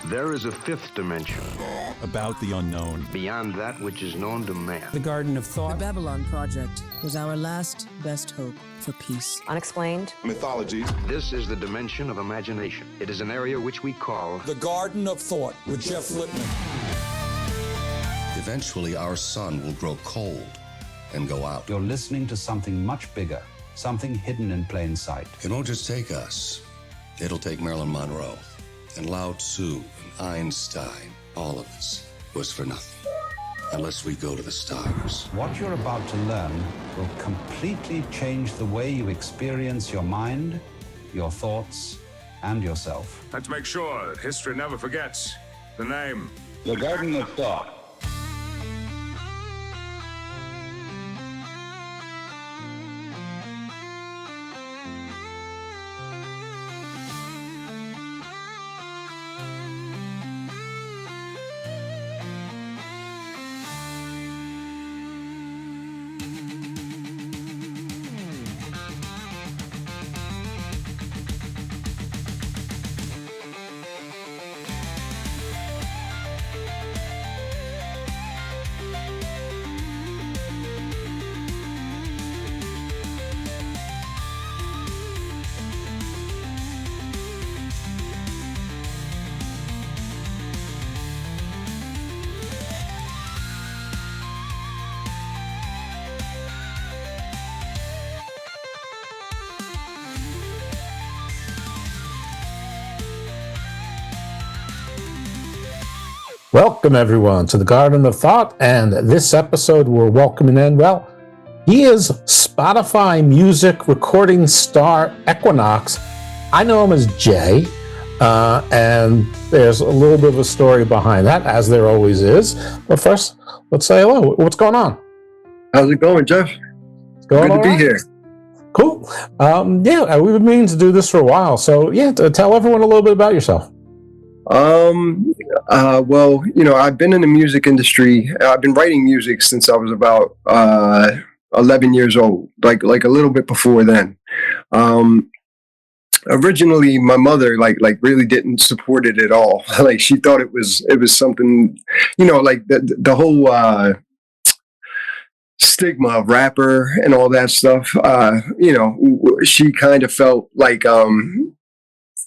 There is a fifth dimension, about the unknown, beyond that which is known to man. The Garden of Thought. The Babylon Project was our last best hope for peace. Unexplained. Mythologies. This is the dimension of imagination. It is an area which we call The Garden of Thought with Jeff Lippman. Eventually, our sun will grow cold and go out. You're listening to something much bigger, something hidden in plain sight. It won't just take us. It'll take Marilyn Monroe and Lao Tzu and Einstein. All of us was for nothing unless we go to the stars. What you're about to learn will completely change the way you experience your mind, your thoughts, and yourself. And to make sure that history never forgets the name. The Garden of Thought. Welcome, everyone, to the Garden of Thought, and this episode we're welcoming in, well, he is Spotify music recording star Equinox. I know him as Jay, and there's a little bit of a story behind that, as there always is. But first, let's say hello. What's going on? How's it going, Jeff? Good to be here. Cool. Yeah, we've been meaning to do this for a while, so yeah, tell everyone a little bit about yourself. Well, I've been in the music industry. I've been writing music since I was about 11 years old, like a little bit before then. Originally, my mother like really didn't support it at all. Like she thought it was something, like the whole stigma of rapper and all that stuff. She kind of felt like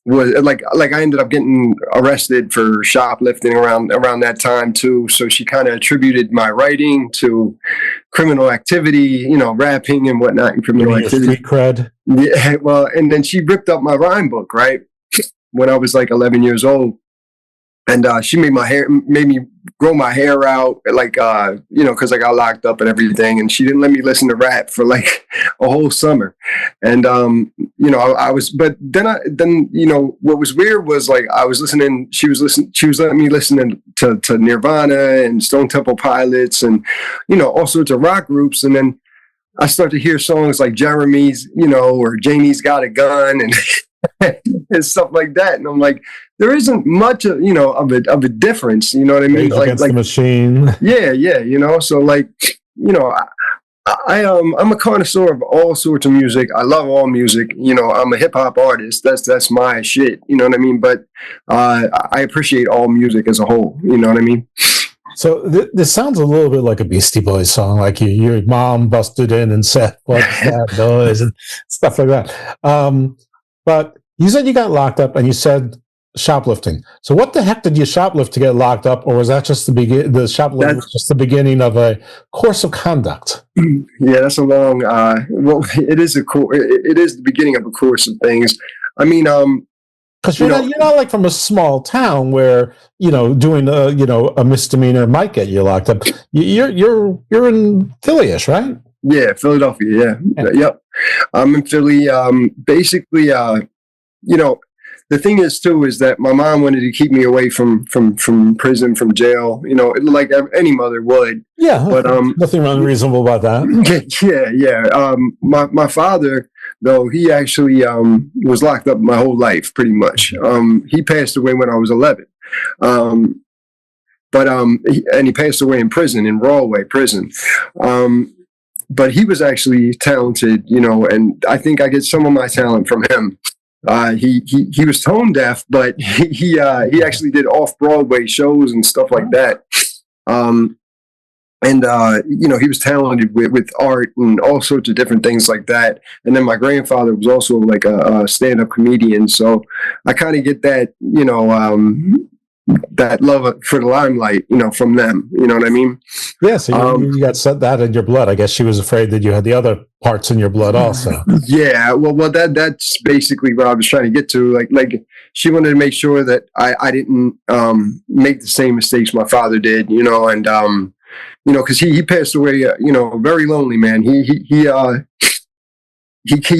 was like I ended up getting arrested for shoplifting around that time too. So she kind of attributed my writing to criminal activity, rapping and whatnot, and criminal activity. Street cred. Yeah, well, and then she ripped up my rhyme book, right, when I was like 11 years old. And she made me grow my hair out, like, because I got locked up and everything. And she didn't let me listen to rap for like a whole summer. And, I was, but then what was weird was like, she was letting me listen to Nirvana and Stone Temple Pilots and, all sorts of rock groups. And then I start to hear songs like Jeremy's, or Janie's Got a Gun and and stuff like that, and I'm like, there isn't much of a difference, you know what I mean? Like the Machine. Yeah. So like, I'm a connoisseur of all sorts of music. I love all music. I'm a hip hop artist. That's my shit. You know what I mean? But I appreciate all music as a whole. You know what I mean? So this sounds a little bit like a Beastie Boys song, like your mom busted in and said, "What's that noise?" and stuff like that. But you said you got locked up, and you said shoplifting. So what the heck did you shoplift to get locked up, or was that just the shoplifting was just the beginning of a course of conduct? Yeah, that's a long. Well, it is the beginning of a course of things. I mean, because you're not like from a small town where doing a misdemeanor might get you locked up. You're in Philly-ish, right? Yeah, Philadelphia. Yeah. Yep. I'm in Philly. Basically, the thing is too is that my mom wanted to keep me away from prison, from jail. Like any mother would. Yeah, but nothing unreasonable about that. Yeah. My father, though, he actually was locked up my whole life, pretty much. He passed away when I was 11. And he passed away in prison, in Rawway prison. But he was actually talented, and I think I get some of my talent from him. He was tone deaf, but he actually did off Broadway shows and stuff like that. And he was talented with art and all sorts of different things like that. And then my grandfather was also like a stand-up comedian, so I kind of get that, that love for the limelight, from them. You know what I mean? Yeah, so you got that in your blood. I guess she was afraid that you had the other parts in your blood also. Yeah, well, that's basically what I was trying to get to. Like she wanted to make sure that I didn't make the same mistakes my father did, and because he passed away, very lonely, man. He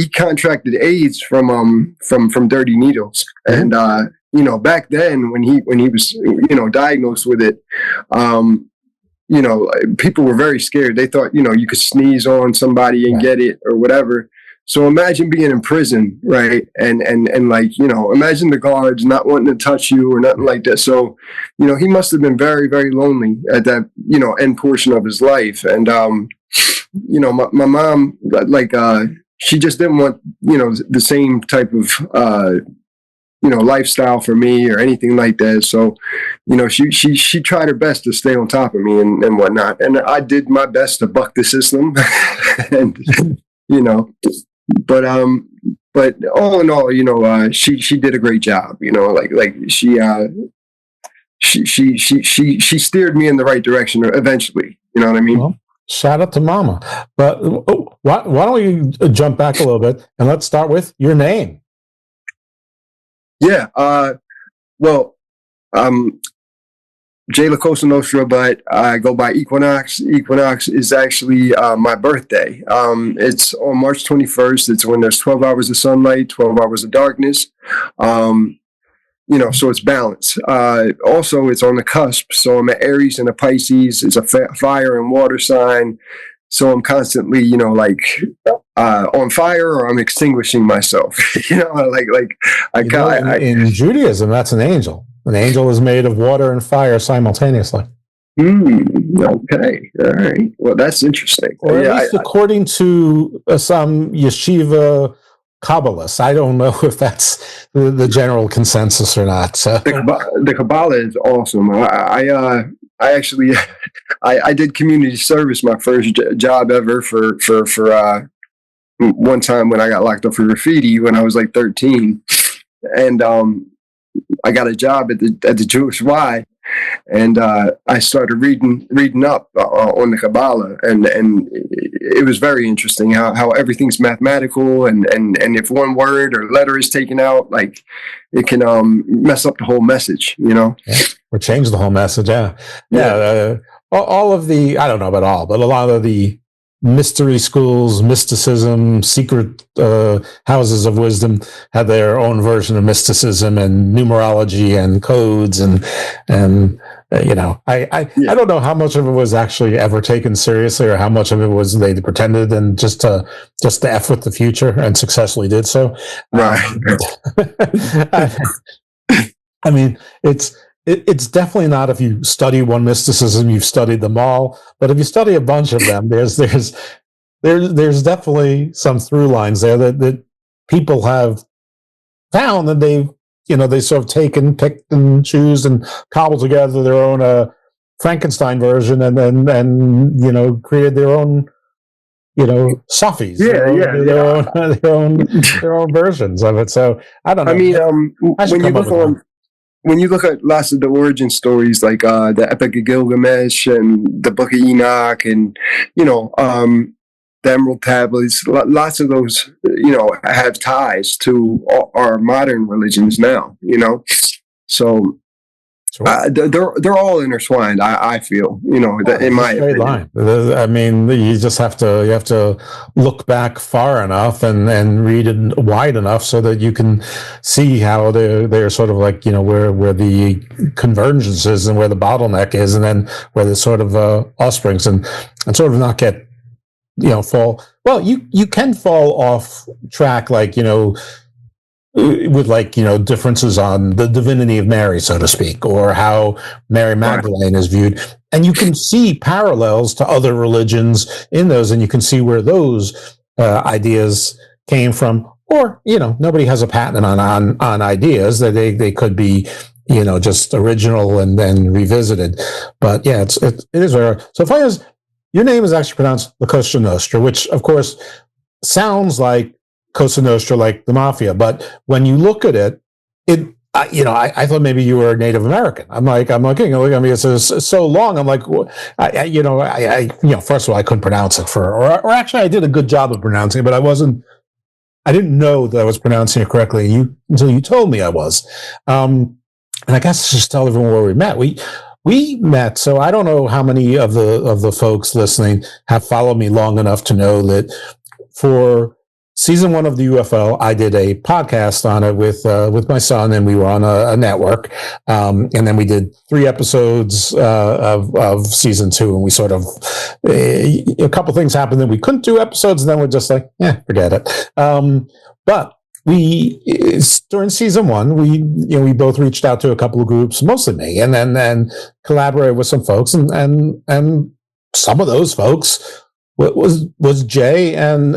contracted AIDS from dirty needles, and back then when he was diagnosed with it, people were very scared. They thought you could sneeze on somebody and get it or whatever. So imagine being in prison, right? And imagine the guards not wanting to touch you or nothing like that. So, he must have been very, very lonely at that, end portion of his life. And, my mom, she just didn't want, the same type of, lifestyle for me or anything like that. So, she tried her best to stay on top of me and whatnot. And I did my best to buck the system and, but all in all, she did a great job. She steered me in the right direction eventually. You know what I mean? Well, shout out to Mama. But why don't you jump back a little bit and let's start with your name? Yeah. Jay La Cosa Nostra, but I go by Equinox. Equinox is actually my birthday. It's on March 21st. It's when there's 12 hours of sunlight, 12 hours of darkness. So it's balanced. Also, it's on the cusp. So I'm an Aries and a Pisces. It's a fire and water sign. So I'm constantly, on fire, or I'm extinguishing myself. In Judaism, that's an angel. An angel is made of water and fire simultaneously. Okay. All right. Well, that's interesting. Or at least according to some yeshiva Kabbalists. I don't know if that's the general consensus or not. So. The Kabbalah is awesome. I actually I did community service my first job ever for one time when I got locked up for graffiti when I was like 13, and I got a job at the Jewish Y, and I started reading up on the Kabbalah, and it was very interesting how everything's mathematical, and if one word or letter is taken out, like it can mess up the whole message, Yeah. Or change the whole message. Yeah. All of the, I don't know about all, but a lot of the mystery schools, mysticism, secret houses of wisdom had their own version of mysticism and numerology and codes and I don't know how much of it was actually ever taken seriously or how much of it was they pretended and just to F with the future and successfully did so. Right. I mean, it's definitely not, if you study one mysticism, you've studied them all. But if you study a bunch of them, there's definitely some through lines there that people have found that they sort of picked and choose and cobbled together their own Frankenstein version and then created their own sufis, their own versions of it. So I don't know. I mean, when you look at lots of the origin stories, like the Epic of Gilgamesh and the Book of Enoch, and the Emerald Tablets, lots of those have ties to our modern religions now. So they're all intertwined. I feel in my opinion. I mean, you just have to look back far enough and read it wide enough so that you can see how they're sort of like where the convergence is and where the bottleneck is, and then where the sort of offsprings and sort of not get fall. Well, you can fall off track, like with differences on the divinity of Mary, so to speak, or how Mary Magdalene is viewed. And you can see parallels to other religions in those, and you can see where those ideas came from. or nobody has a patent on ideas. That they could be just original and then revisited. But yeah, it is rare. So funny as your name is actually pronounced La Cosa Nostra, which of course sounds like Cosa Nostra, like the mafia. But when you look at it, I thought maybe you were Native American. I'm like, it's so long. I'm like, first of all, I couldn't pronounce it or actually I did a good job of pronouncing it, but I didn't know that I was pronouncing it correctly until you told me I was. And I guess just tell everyone where we met. We met, so I don't know how many of the folks listening have followed me long enough to know that for season 1 of the UFO, I did a podcast on it with my son, and we were on a network. And then we did 3 episodes of season 2, and we sort of a couple things happened that we couldn't do episodes, and then we're just like, forget it. But during season 1, we both reached out to a couple of groups, mostly me, and then collaborated with some folks, and some of those folks was Jay and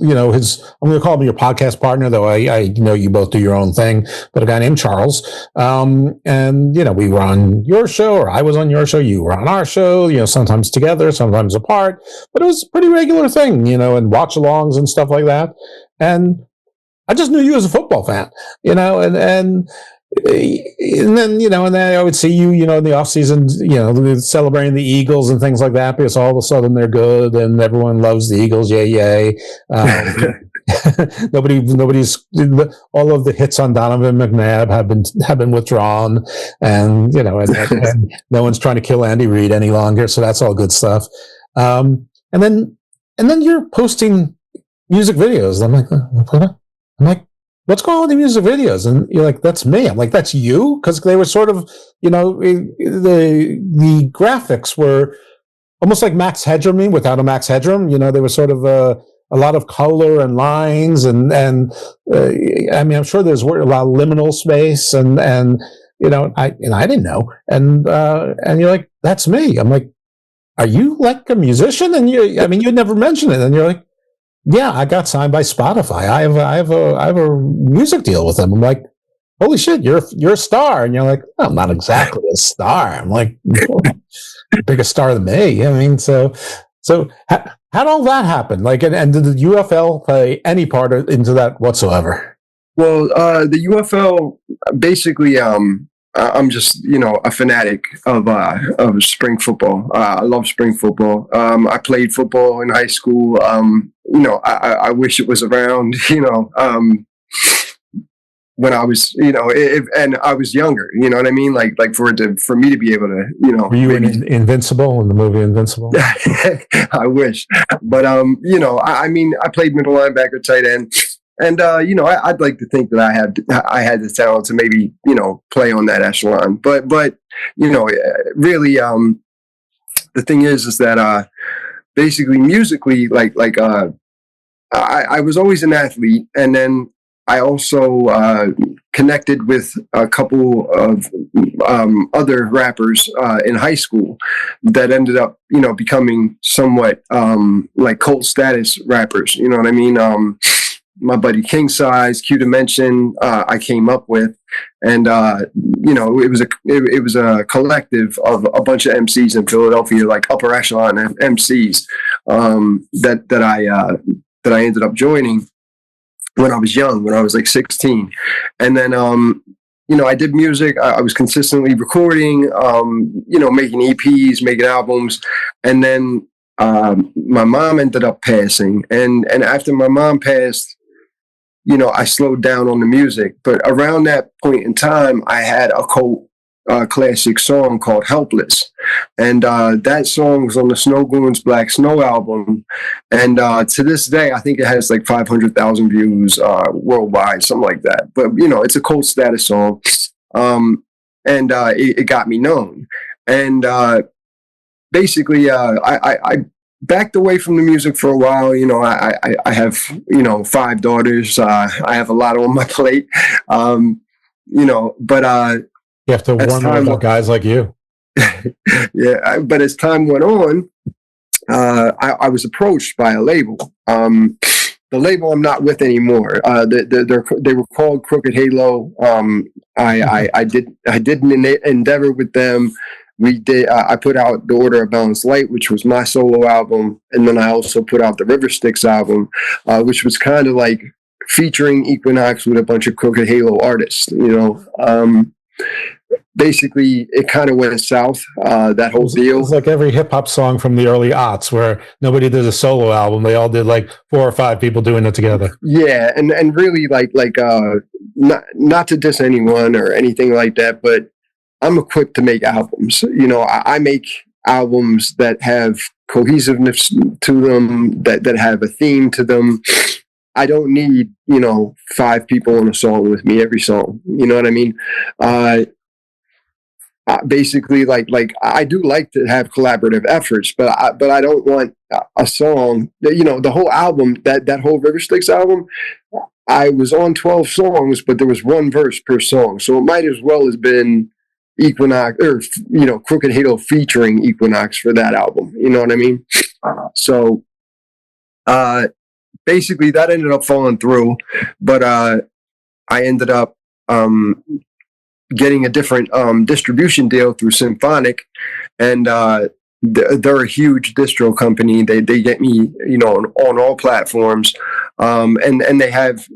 his, I'm going to call him your podcast partner, though I know you both do your own thing, but a guy named Charles. And we were on your show, or I was on your show, you were on our show, sometimes together, sometimes apart, but it was a pretty regular thing, and watch-alongs and stuff like that. And I just knew you as a football fan, and then, and then I would see you, in the off season, celebrating the Eagles and things like that, because all of a sudden they're good and everyone loves the Eagles. Yay, yay. Nobody's, all of the hits on Donovan McNabb have been withdrawn, and, and no one's trying to kill Andy Reid any longer. So that's all good stuff. And then you're posting music videos. I'm like, what's going on with the music videos? And you're like, that's me. I'm like, that's you? Because they were sort of, the graphics were almost like Max Headroom without a Max Headroom. They were sort of a lot of color and lines, and I'm sure there's a lot of liminal space, and I didn't know, and you're like, that's me. I'm like, are you like a musician? And you never mentioned it, and you're like, yeah, I got signed by Spotify. I have a music deal with them. I'm like, holy shit, you're a star. And you're like, oh, I'm not exactly a star. I'm like, bigger star than me. So how did all that happen? Like, and did the UFL play any part into that whatsoever? Well, the UFL basically, I'm just, a fanatic of spring football. I love spring football. I played football in high school. I wish it was around, when I was, and I was younger, you know what I mean? Like for me to be able to, Were you in Invincible, in the movie Invincible? I wish, but I played middle linebacker, tight end. And, I'd like to think that I had the talent to maybe, play on that echelon. But really, the thing is that, basically musically, I was always an athlete. And then I also, connected with a couple of, other rappers, in high school that ended up, becoming somewhat, like cult status rappers. You know what I mean? My buddy King Size, Q Dimension, I came up with, and it was a collective of a bunch of MCs in Philadelphia, like upper echelon MCs, that I ended up joining when I was young, when I was like 16, and then I did music. I was consistently recording, making EPs, making albums, and then my mom ended up passing, and after my mom passed, I slowed down on the music. But around that point in time, I had a cult classic song called Helpless. And that song was on the Snow Goons Black Snow album. And to this day, I think it has like 500,000 views worldwide, something like that. But, it's a cult status song. And it got me known. And basically, I backed away from the music for a while. I have, 5 daughters. I have a lot on my plate. But you have to warn about guys like you. Yeah. But as time went on, I was approached by a label. the label I'm not with anymore. They were called Crooked Halo. I did an endeavor with them. I put out The Order of Balanced Light, which was my solo album, and then I also put out the River Styx album, which was kind of like featuring Equinox with a bunch of Crooked Halo artists. Basically, it kind of went south. That whole deal. It was like every hip hop song from the early aughts, where nobody did a solo album; they all did like 4 or 5 people doing it together. Yeah, and really not to diss anyone or anything like that, but I'm equipped to make albums. I make albums that have cohesiveness to them, that have a theme to them. I don't need 5 people on a song with me every song. You know what I mean? Basically, like I do like to have collaborative efforts, but I don't want a song. The whole album, that whole River Styx album, I was on 12 songs, but there was 1 verse per song, so it might as well have been Equinox or Crooked Halo featuring Equinox for that album. You know what I mean? So basically, that ended up falling through, but I ended up getting a different distribution deal through Symphonic, and they're a huge distro company. They get me on all platforms, and they have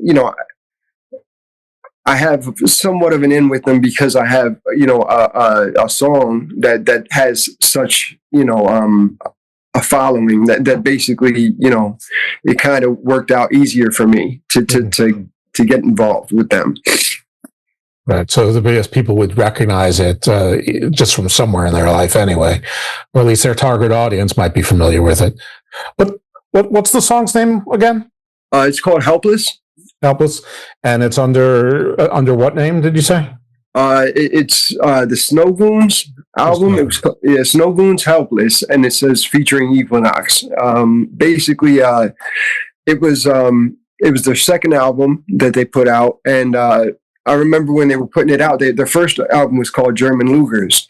I have somewhat of an in with them because I have a song that has such a following that basically it kind of worked out easier for me to get involved with them. Right. So the biggest people would recognize it just from somewhere in their life anyway, or at least their target audience might be familiar with it. What's the song's name again? It's called Helpless. Helpless. And it's under what name did you say? It's the Snow Goons album. It was Snow Goons Helpless, and it says featuring Equinox. Basically, it was their second album that they put out, and I remember when they were putting it out, their first album was called German Lugers.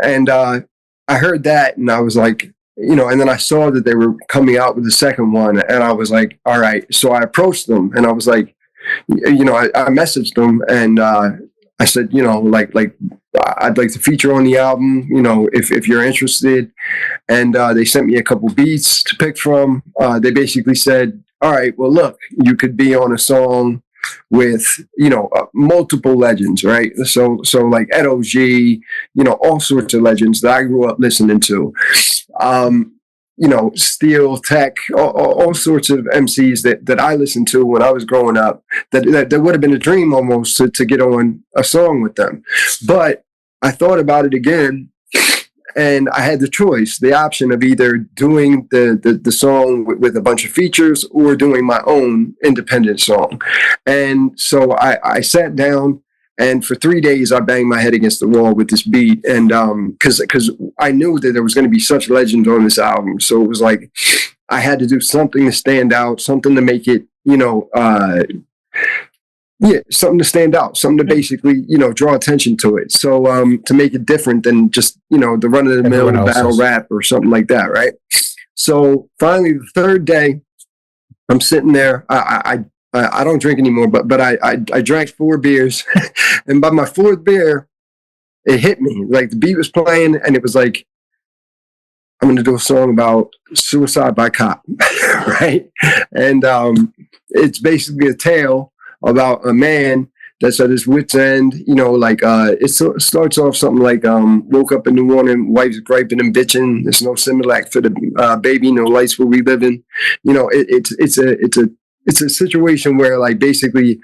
And I heard that, and I was like, and then I saw that they were coming out with the second one, and I was like, all right. So I approached them, and I was like, I messaged them, and I said, I'd like to feature on the album, if you're interested. And they sent me a couple beats to pick from. They basically said, all right, well, look, you could be on a song with multiple legends, right? So like Ed O.G., all sorts of legends that I grew up listening to, Steel, Tech, all sorts of MCs that I listened to when I was growing up, that would have been a dream almost to get on a song with them. But I thought about it again, and I had the option of either doing the song with a bunch of features or doing my own independent song. And so I sat down, and for 3 days I banged my head against the wall with this beat. And because I knew that there was going to be such legends on this album. So it was like I had to do something to stand out, something to make it, something to stand out, something to basically, draw attention to it. So to make it different than just, the run-of-the-mill battle rap or something like that, right? So finally, the third day, I'm sitting there. I don't drink anymore, but I drank 4 beers, and by my 4th beer, it hit me. Like the beat was playing, and it was like, I'm going to do a song about suicide by cop, right? And it's basically a tale about a man that's at his wit's end. It starts off something like, woke up in the morning, wife's griping and bitching. There's no Similac for the baby, no lights where we live in. It's a situation where, like, basically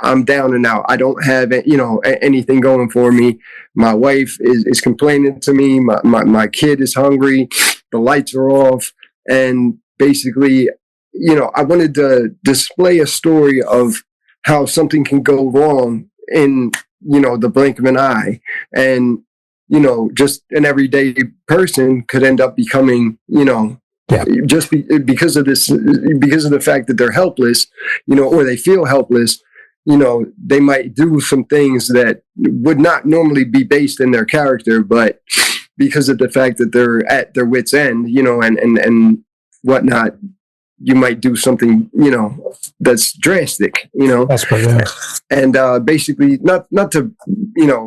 I'm down and out. I don't have, anything going for me. My wife is complaining to me. My kid is hungry. The lights are off. And basically, I wanted to display a story of how something can go wrong in, the blink of an eye. And, just an everyday person could end up becoming, just because of the fact that they're helpless, or they feel helpless, they might do some things that would not normally be based in their character, but because of the fact that they're at their wit's end, and whatnot, you might do something, that's drastic, Desperate, yeah. and basically not to,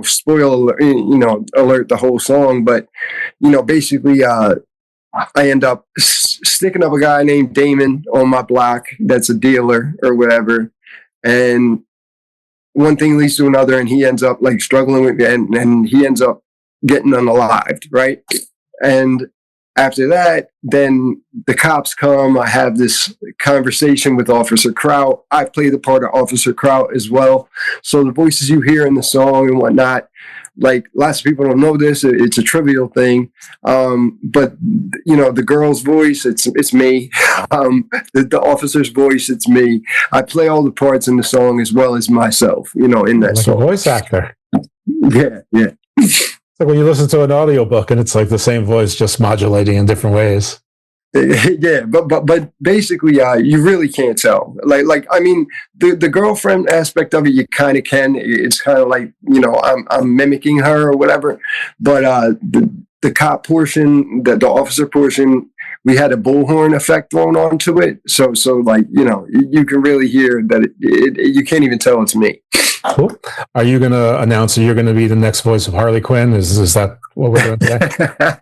spoil, alert the whole song, but, basically, I end up sticking up a guy named Damon on my block that's a dealer or whatever. And one thing leads to another, and he ends up like struggling with it, and he ends up getting unalived, right? And after that, then the cops come. I have this conversation with Officer Kraut. I play the part of Officer Kraut as well. So the voices you hear in the song and whatnot, like lots of people don't know this. It's a trivial thing, but the girl's voice, it's me. The officer's voice, it's me. I play all the parts in the song as well as myself. In that Like song. a voice actor. Yeah. It's like when you listen to an audiobook and it's like the same voice just modulating in different ways. Yeah, but basically, you really can't tell. Like I mean, the girlfriend aspect of it, you kind of can. It's kind of like I'm mimicking her or whatever. But the cop portion, the officer portion, we had a bullhorn effect thrown onto it. So like you can really hear that you can't even tell it's me. Cool. Are you going to announce that you're going to be the next voice of Harley Quinn? Is that what we're doing today?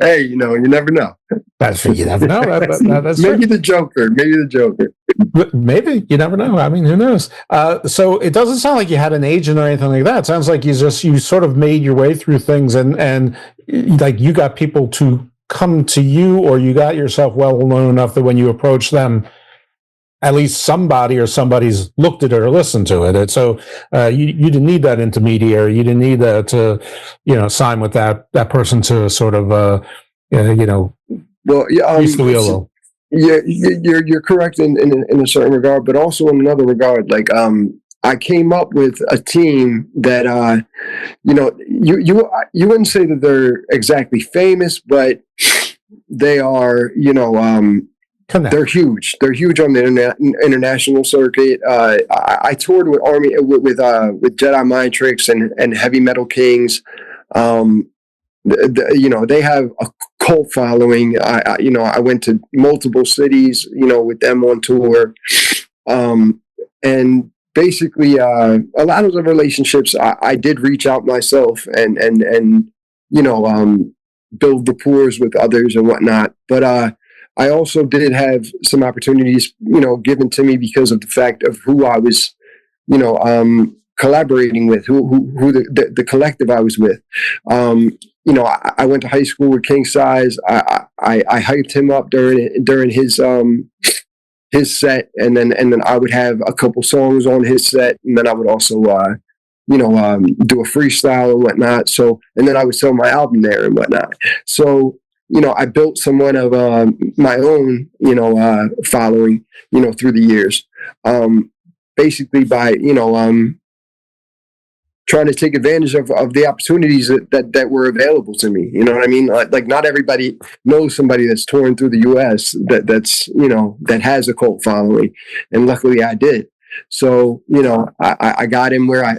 Hey, you never know. You never know. That's maybe true. the Joker. Maybe you never know. I mean, who knows? So it doesn't sound like you had an agent or anything like that. It sounds like you sort of made your way through things, and like you got people to come to you, or you got yourself well known enough that when you approach them, at least somebody's looked at it or listened to it. And so you didn't need that intermediary. You didn't need sign with that person to sort of well, yeah, grease the wheel. Yeah, you're correct in a certain regard, but also in another regard. Like I came up with a team that you wouldn't say that they're exactly famous, but they are they're huge. They're huge on the international circuit. I toured with with Jedi Mind Tricks and Heavy Metal Kings. They have a cult following. I went to multiple cities, with them on tour. And basically, a lot of the relationships I did reach out myself and build rapport with others and whatnot. But I also did have some opportunities, given to me because of the fact of who I was, collaborating with, who the collective I was with. I went to high school with King Size. I hyped him up during his set, and then I would have a couple songs on his set, and then I would also do a freestyle and whatnot. So, and then I would sell my album there and whatnot. So, I built somewhat of my own, following, through the years, basically by, trying to take advantage of the opportunities that were available to me. You know what I mean? Like not everybody knows somebody that's touring through the U.S. that's that has a cult following, and luckily I did. So I got in where I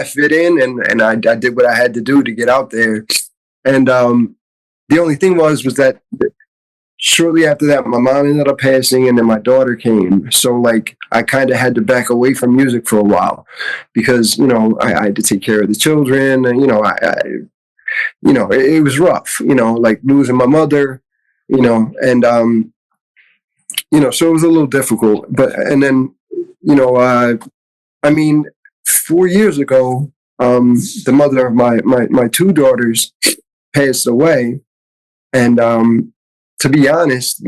fit in, and I did what I had to do to get out there. And the only thing was that shortly after that, my mom ended up passing, and then my daughter came. So like I kind of had to back away from music for a while because I had to take care of the children, and it was rough. Like losing my mother, and so it was a little difficult. But and then 4 years ago, the mother of my two daughters passed away. And to be honest,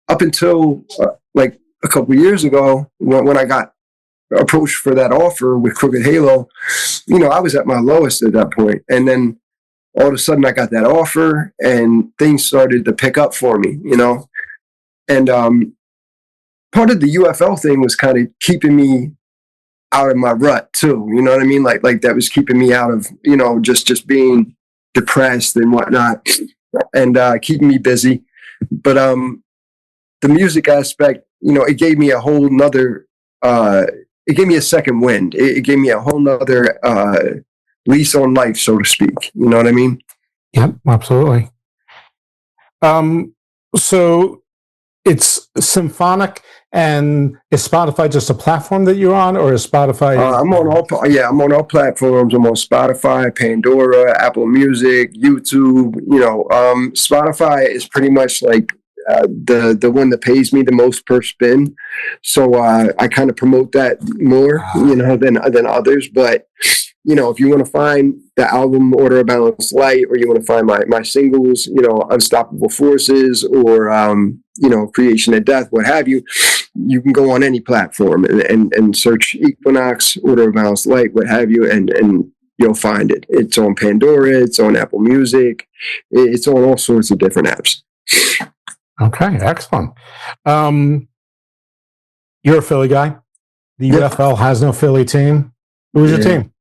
up until like a couple of years ago, when I got approached for that offer with Crooked Halo, I was at my lowest at that point. And then all of a sudden I got that offer and things started to pick up for me, And part of the UFL thing was kind of keeping me out of my rut too. You know what I mean? Like that was keeping me out of, just being depressed and whatnot. And keeping me busy. But the music aspect, it gave me a whole nother, it gave me a second wind. It gave me a whole nother lease on life, so to speak. You know what I mean? Yep, absolutely. So it's symphonic. And is Spotify just a platform that you're on, or is Spotify? I'm on all platforms. I'm on Spotify, Pandora, Apple Music, YouTube. Spotify is pretty much like the one that pays me the most per spin. So I kind of promote that more, than others. But if you want to find the album Order of Balanced Light, or you want to find my singles, Unstoppable Forces, or Creation and Death, what have you, you can go on any platform and search Equinox, Order of Balanced Light, what have you, and you'll find it. It's on Pandora, it's on Apple Music, it's on all sorts of different apps. Okay, excellent. You're a Philly guy. The UFL has no Philly team. Who's your team?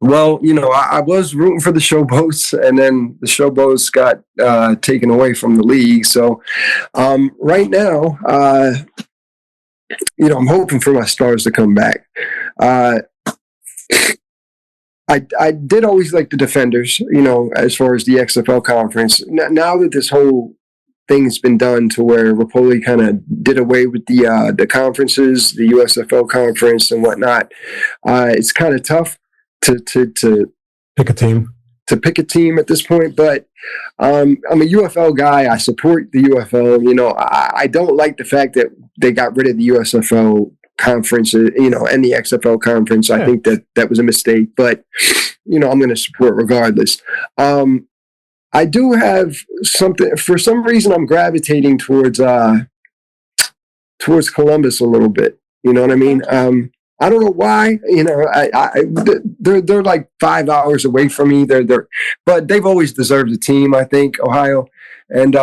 Well, I was rooting for the Showboats, and then the Showboats got taken away from the league. So right now, I'm hoping for my Stars to come back. I did always like the Defenders, as far as the XFL conference. Now that this whole thing's been done to where Rapoli kind of did away with the conferences, the USFL conference and whatnot, it's kind of tough to pick a team. To pick a team at this point, but I'm a UFL guy. I support the UFL. I don't like the fact that they got rid of the USFL conference, and the XFL conference. I think that was a mistake, but I'm going to support regardless. I do have something, for some reason I'm gravitating towards Columbus a little bit. You know what I mean? I don't know why, they're like 5 hours away from me. But they've always deserved a team, I think, Ohio. And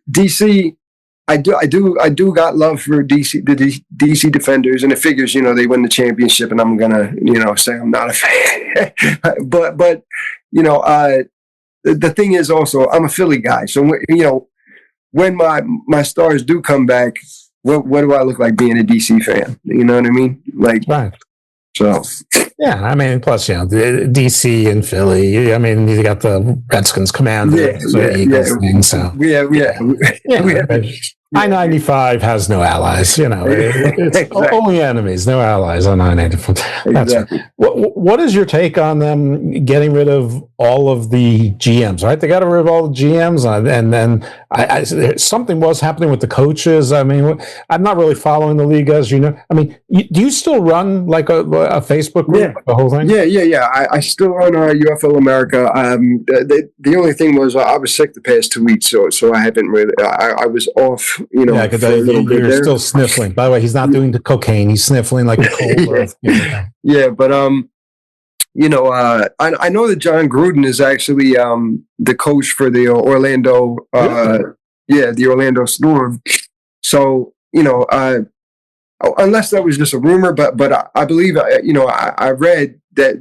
DC, I do got love for DC, the DC Defenders, and it figures, they win the championship, and I'm gonna, say I'm not a fan. but the thing is also, I'm a Philly guy, so when my Stars do come back, what do I look like being a DC fan? You know what I mean? Like, right. So. Yeah, plus, the DC and Philly. You got the Redskins, Commanders, Eagles thing. So I-95 has no allies. It's exactly. Only enemies, no allies on I-95. Exactly. What is your take on them getting rid of all of the GMs? Right, they got rid of all the GMs, and then something was happening with the coaches. I'm not really following the league, as you know. Do you still run like a Facebook group? Yeah. The whole thing? Yeah. I still run UFL America. The only thing was I was sick the past 2 weeks, so I haven't really. I was off. You're still sniffling. By the way, he's not doing the cocaine. He's sniffling like a cold. Yeah, but I know that John Gruden is actually the coach for the Orlando. The Orlando Storm. So unless that was just a rumor, but I believe I read that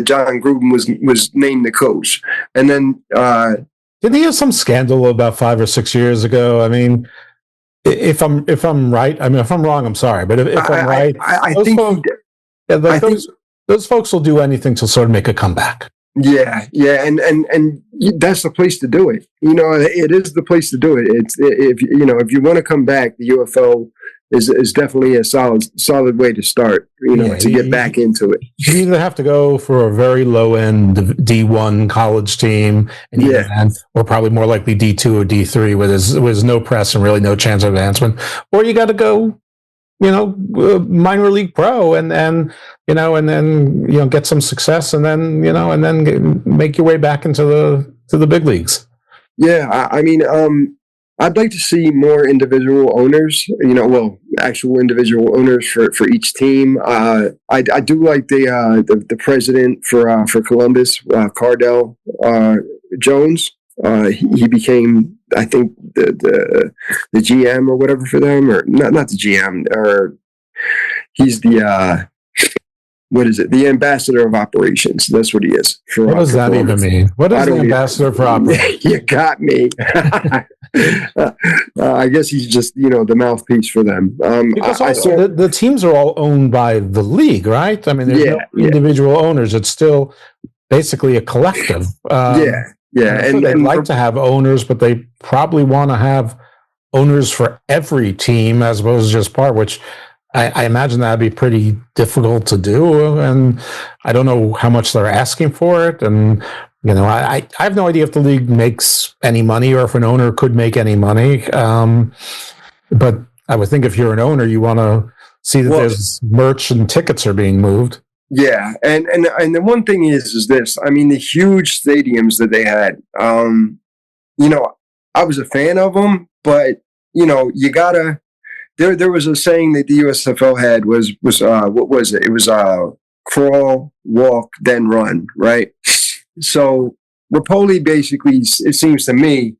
John Gruden was named the coach, and then didn't he have some scandal about 5 or 6 years ago? If I'm right, if I'm wrong, I'm sorry, but if I'm right, I think those folks will do anything to sort of make a comeback. Yeah, and that's the place to do it. It is the place to do it. It's if you want to come back, the UFL is definitely a solid way to start. To get back into it. You either have to go for a very low end D1 college team, or probably more likely D2 or D3, where there's no press and really no chance of advancement, or you got to go, minor league pro, and then get some success, and then make your way back into the big leagues. Yeah, I'd like to see more individual owners, actual individual owners for each team. I do like the president for Columbus, Cardell Jones. He became, I think, the GM or whatever for them, or not the GM, or he's the what is it? The ambassador of operations. That's what he is. What does that even mean? What is the ambassador for operations? You got me. I guess he's just, the mouthpiece for them. Because the teams are all owned by the league, right? There's no individual owners. It's still basically a collective. Yeah, I'm sure they'd like to have owners, but they probably want to have owners for every team as opposed to just part, which I imagine that'd be pretty difficult to do. And I don't know how much they're asking for it. And, I have no idea if the league makes any money or if an owner could make any money. But I would think if you're an owner, you want to see that there's merch and tickets are being moved. Yeah, and the one thing is this. I mean, the huge stadiums that they had. I was a fan of them, but you gotta. There was a saying that the USFL had was what was it? It was crawl, walk, then run, right? So Rapoli basically, it seems to me,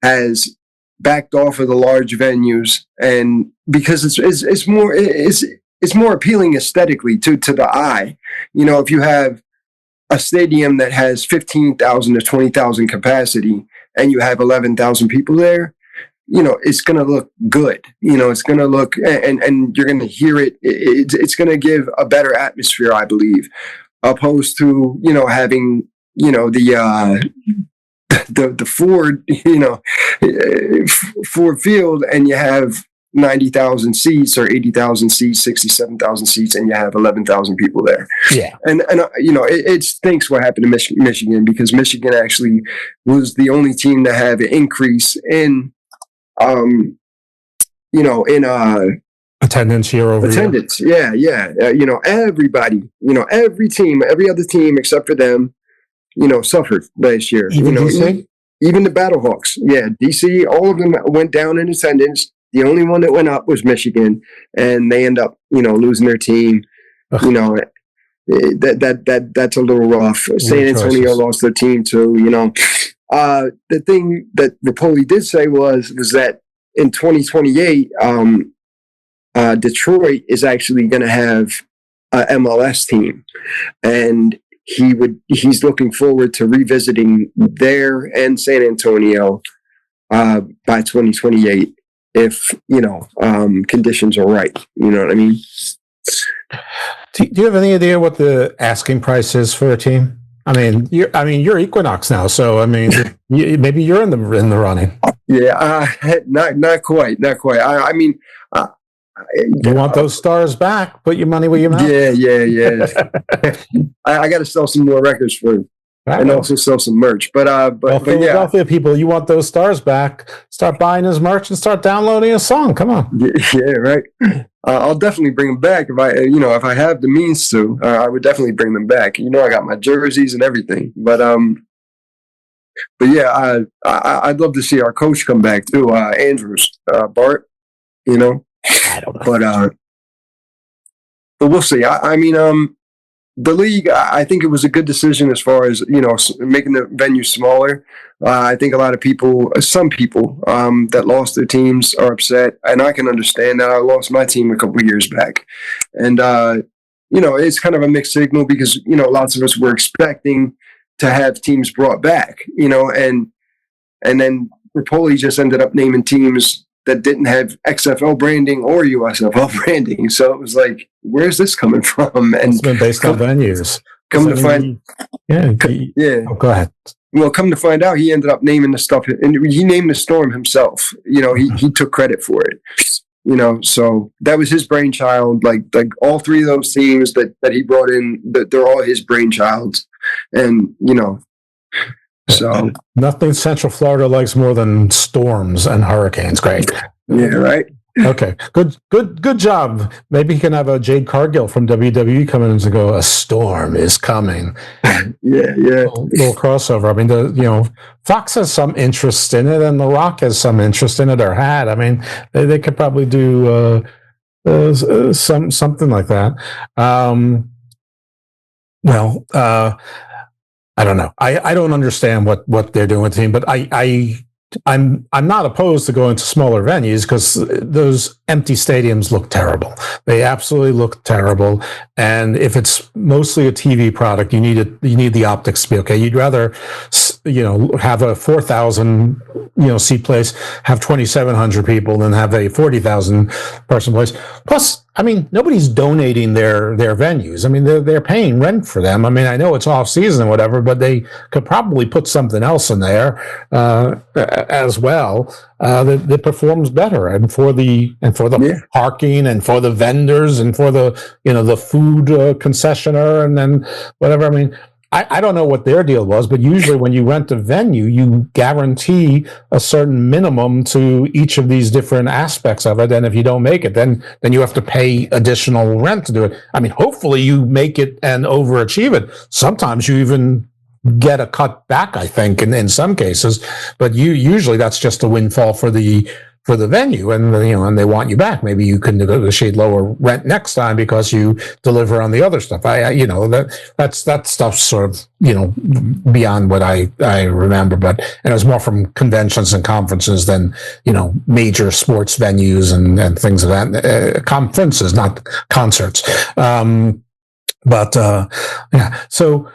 has backed off of the large venues, and because it's more appealing aesthetically to the eye. If you have a stadium that has 15,000 to 20,000 capacity and you have 11,000 people there, it's going to look good. It's going to look, and you're going to hear it. It's going to give a better atmosphere, I believe, opposed to, having, the Ford, Ford Field, and you have 90,000 seats or 80,000 seats, 67,000 seats, and you have 11,000 people there. Yeah. And it stinks what happened to Michigan, because Michigan actually was the only team to have an increase in, attendance year over attendance. year. Yeah. Everybody, every team, every other team except for them, suffered last year. Even DC? Even the Battlehawks. Yeah, DC, all of them went down in attendance. The only one that went up was Michigan, and they end up, losing their team. That's a little rough. San Antonio lost their team too. The thing that Rapoli did say was that in 2028, Detroit is actually going to have a MLS team, and he's looking forward to revisiting there and San Antonio by 2028 if conditions are right. You know what I mean? Do you have any idea what the asking price is for a team? I mean, you're Equinox now, so maybe you're in the running. Yeah, not quite. You want those stars back? Put your money where your mouth. Yeah. I got to sell some more records for, and also sell some merch. But Philadelphia people, you want those stars back? Start buying his merch and start downloading his song. Come on. Yeah, right. I'll definitely bring them back if I have the means to. I would definitely bring them back. I got my jerseys and everything. But yeah, I'd love to see our coach come back too, Andrews, Bart. I don't know. But we'll see. The league, I think it was a good decision as far as, making the venue smaller. I think a lot of people, some people that lost their teams are upset, and I can understand that. I lost my team a couple years back. And, it's kind of a mixed signal because, lots of us were expecting to have teams brought back, and then Rapoli just ended up naming teams that didn't have XFL branding or USFL branding. So it was like, where's this coming from? And it's been based on venues. Come to find, yeah. Oh, go ahead. Well, come to find out, he ended up naming the stuff, and he named the storm himself. He took credit for it. So that was his brainchild. Like all three of those teams that he brought in, they're all his brainchilds, and So nothing Central Florida likes more than storms and hurricanes. Great. Yeah, right. Okay. Good job. Maybe he can have a Jade Cargill from WWE come in and go, a storm is coming. Yeah. Little crossover. I mean, Fox has some interest in it, and The Rock has some interest in it, or had. I mean, they could probably do something like that. I don't know. I don't understand what they're doing with the team, but I'm not opposed to going to smaller venues because those empty stadiums look terrible. They absolutely look terrible. And if it's mostly a TV product, you need the optics to be okay. You'd rather have a 4,000 seat place, have 2,700 people than have a 40,000 person place. Plus, I mean, nobody's donating their venues. I mean, they're paying rent for them. I mean, I know it's off season or whatever, but they could probably put something else in there as well that performs better, and for the parking, and for the vendors, and for the the food concessionaire, and then whatever. I mean, I don't know what their deal was, but usually when you rent a venue, you guarantee a certain minimum to each of these different aspects of it. And if you don't make it, then you have to pay additional rent to do it. I mean, hopefully you make it and overachieve it. Sometimes you even get a cut back, I think, in some cases, but usually that's just a windfall for the venue, and and they want you back. Maybe you can negotiate lower rent next time because you deliver on the other stuff. That stuff's sort of beyond what I remember, but it was more from conventions and conferences than major sports venues and things of that. Conferences, not concerts. So.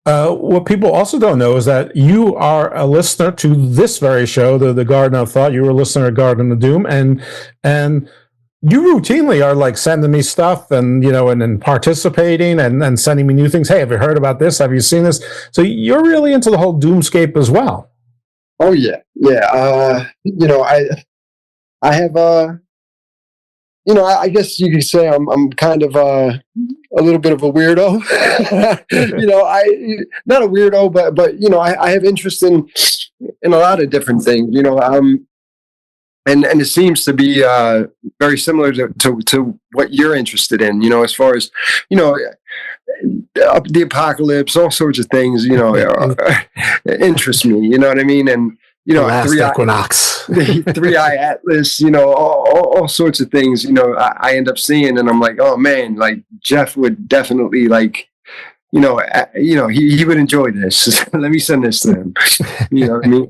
What people also don't know is that you are a listener to this very show, the Garden of Thought. You were a listener at Garden of Doom, and you routinely are like sending me stuff and and participating and sending me new things. Hey, have you heard about this? Have you seen this? So you're really into the whole doomscape as well. Oh yeah. I have I guess you could say I'm kind of a little bit of a weirdo. I not a weirdo, but I have interest in a lot of different things. And it seems to be very similar to what you're interested in. As far as the apocalypse, all sorts of things. Interest me. You know what I mean? And last Equinox, the 3-eye Atlas, all sorts of things, I end up seeing, and I'm like, oh man, like Jeff would definitely he would enjoy this. Let me send this to him. You know what I mean?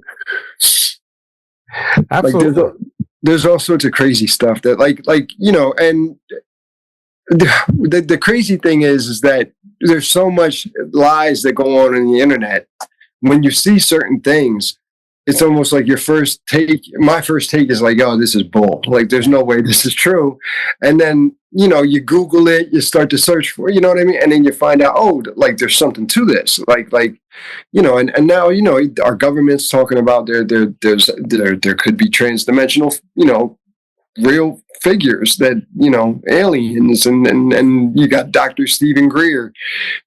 Absolutely. Like there's all sorts of crazy stuff that and the crazy thing is that there's so much lies that go on in the internet. When you see certain things, it's almost like my first take is like, oh, this is bull. Like, there's no way this is true. And then, you Google it, you start to search for, you know what I mean? And then you find out, oh, like there's something to this. And now, our government's talking about there could be transdimensional, real figures that, aliens, and you got Dr. Stephen Greer,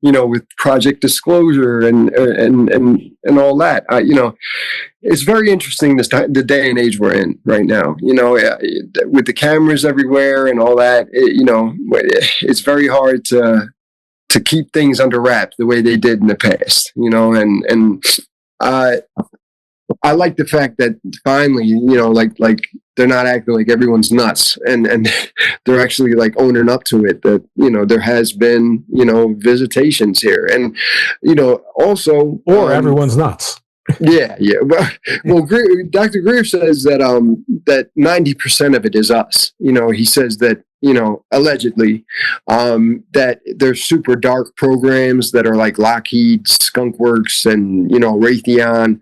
with Project Disclosure and all that. It's very interesting the day and age we're in right now, with the cameras everywhere and all that. It's very hard to keep things under wraps the way they did in the past, and I like the fact that finally, like they're not acting like everyone's nuts, and they're actually like owning up to it, that, there has been, visitations here, and, also, everyone's nuts. Yeah. Well, Dr. Greer says that that 90% of it is us. He says that, allegedly, that there's super dark programs that are like Lockheed, Skunkworks, and Raytheon.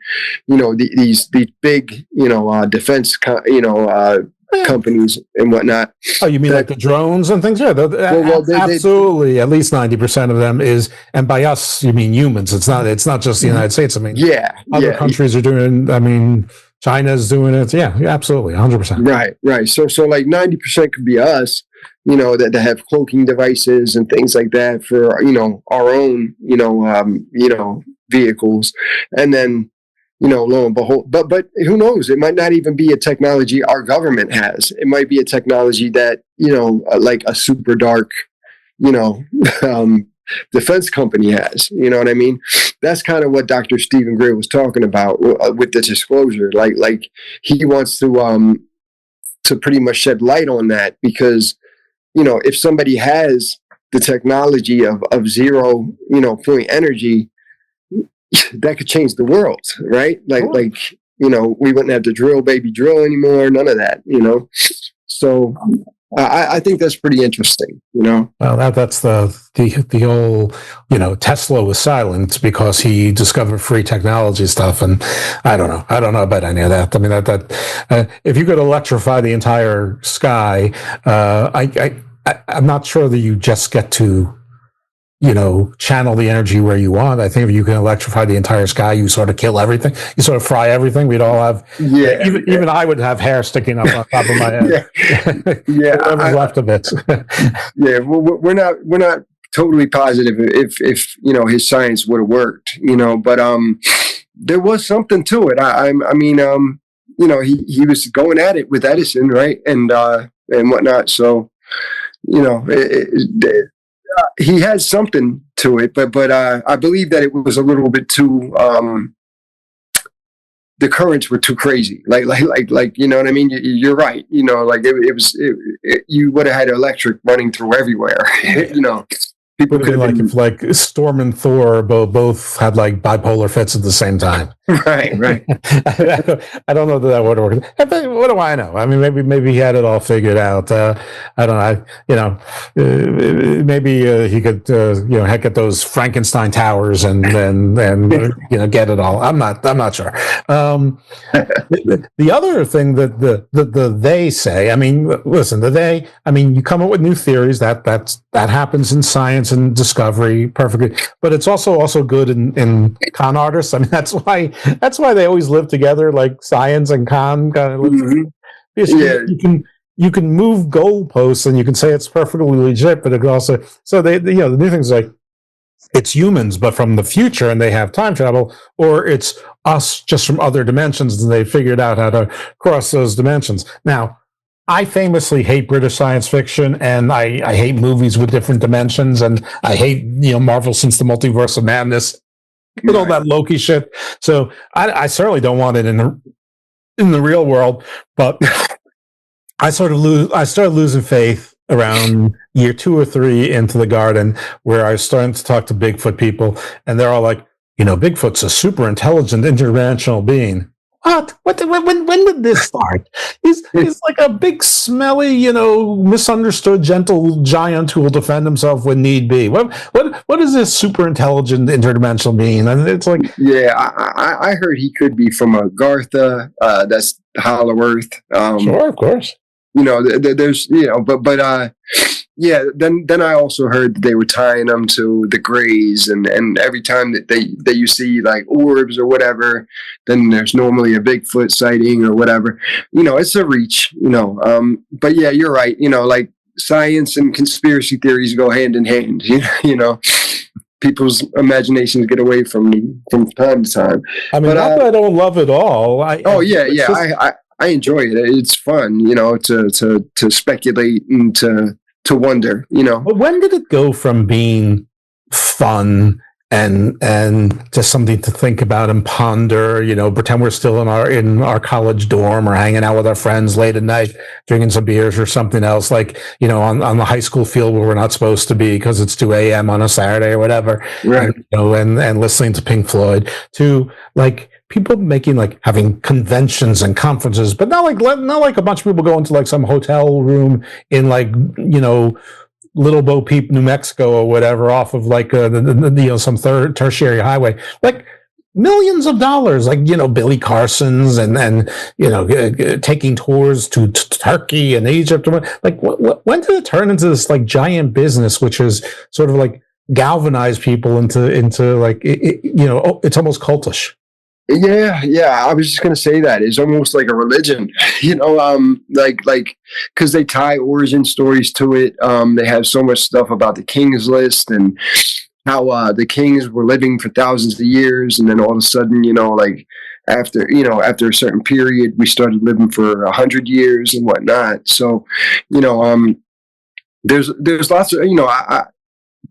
These big defense companies and whatnot. Oh, you mean like the drones and things? Yeah, absolutely. At least 90% of them is, and by us, you mean humans. It's not just the United States. I mean, other countries are doing it. I mean, China's doing it. Yeah, absolutely, 100%. Right. So like 90% could be us. That have cloaking devices and things like that for our own vehicles, and then. Lo and behold, but who knows? It might not even be a technology our government has. It might be a technology that, like a super dark, defense company has. You know what I mean? That's kind of what Dr. Stephen Greer was talking about with the disclosure. Like he wants to pretty much shed light on that, because, if somebody has the technology of zero, point energy, that could change the world, right? Like, we wouldn't have to drill anymore. None of that, So I think that's pretty interesting, Well, that's the whole, Tesla was silent because he discovered free technology stuff, and I don't know about any of that. I mean, that if you could electrify the entire sky, I'm not sure that you just get to, channel the energy where you want. I think if you can electrify the entire sky, you sort of kill everything. You sort of fry everything. We'd all have, even I would have hair sticking up on top of my head. Whatever's left of it. Well, we're not totally positive if his science would have worked, but there was something to it. I mean, he was going at it with Edison, right, and whatnot. So, he had something to it, but I believe that it was a little bit too. The currents were too crazy. Like you know what I mean? You're right. Like you would have had electric running through everywhere. People could have been like if Storm and Thor both had like bipolar fits at the same time. Right. I don't know that would work. What do I know? I mean, maybe he had it all figured out. I don't know. Maybe he could get those Frankenstein towers and get it all. I'm not sure. The other thing that the they say. I mean, listen, you come up with new theories that happens in science and discovery perfectly, but it's also good in con artists. I mean, that's why they always live together, like science and con kind of live together. You can move goalposts and you can say it's perfectly legit, but it also the new things like it's humans but from the future and they have time travel, or it's us just from other dimensions and they figured out how to cross those dimensions. Now, I famously hate British science fiction, and I hate movies with different dimensions, and I hate Marvel since the Multiverse of Madness with all that Loki shit. So I certainly don't want it in the real world. But I started losing faith around year 2 or 3 into the garden, where I was starting to talk to Bigfoot people, and they're all like, Bigfoot's a super intelligent interdimensional being. What? When did this start? He's like a big, smelly, misunderstood, gentle giant who will defend himself when need be. What does this super intelligent interdimensional mean? And it's like, I heard he could be from Agartha. That's Hollow Earth. Sure, of course. There's Then I also heard that they were tying them to the Greys, and every time that you see like orbs or whatever, then there's normally a Bigfoot sighting or whatever. It's a reach. But yeah, you're right. Like science and conspiracy theories go hand in hand. People's imaginations get away from time to time. I mean, not that I don't love it all. I enjoy it. It's fun, to speculate and to wonder, But when did it go from being fun and just something to think about and ponder, pretend we're still in our college dorm or hanging out with our friends late at night, drinking some beers or something else, like, on the high school field where we're not supposed to be because it's 2 a.m. on a Saturday or whatever, right? And listening to Pink Floyd, to like people having conventions and conferences, but not like a bunch of people going to like some hotel room in Little Bo Peep, New Mexico or whatever, off of like some tertiary highway, like millions of dollars, like Billy Carson's and taking tours to Turkey and Egypt. Like when did it turn into this like giant business, which is sort of like galvanized people into like it's almost cultish. Yeah. I was just gonna say that it's almost like a religion, like because they tie origin stories to it. They have so much stuff about the King's List and how the kings were living for thousands of years, and then all of a sudden, like after a certain period, we started living for 100 years and whatnot. So, there's lots of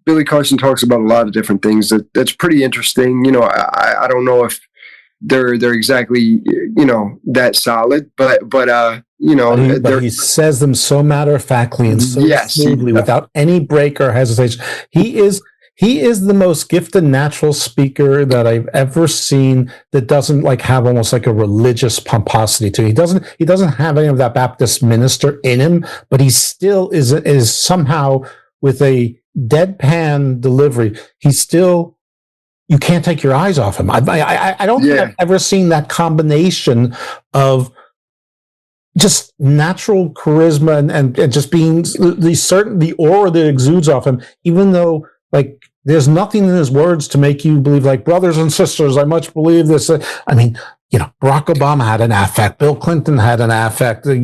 Billy Carson talks about a lot of different things that's pretty interesting. I don't know if they're exactly that solid, but he says them so matter of factly and so smoothly without any break or hesitation. He is the most gifted natural speaker that I've ever seen that doesn't like have almost like a religious pomposity to it. He doesn't have any of that Baptist minister in him, but he still is somehow with a deadpan delivery. He's still, you can't take your eyes off him. I don't think I've ever seen that combination of just natural charisma and just being the aura that exudes off him, even though like there's nothing in his words to make you believe like brothers and sisters. I much believe this. I mean, Barack Obama had an affect. Bill Clinton had an affect. The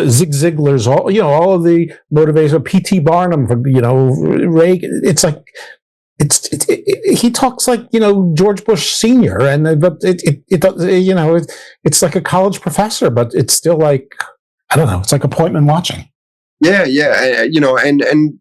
Zig Ziglars, all of the motivation. P.T. Barnum, Reagan. It's like he talks like George Bush Senior, and but it's like a college professor, but it's still like I don't know. It's like appointment watching. Yeah, and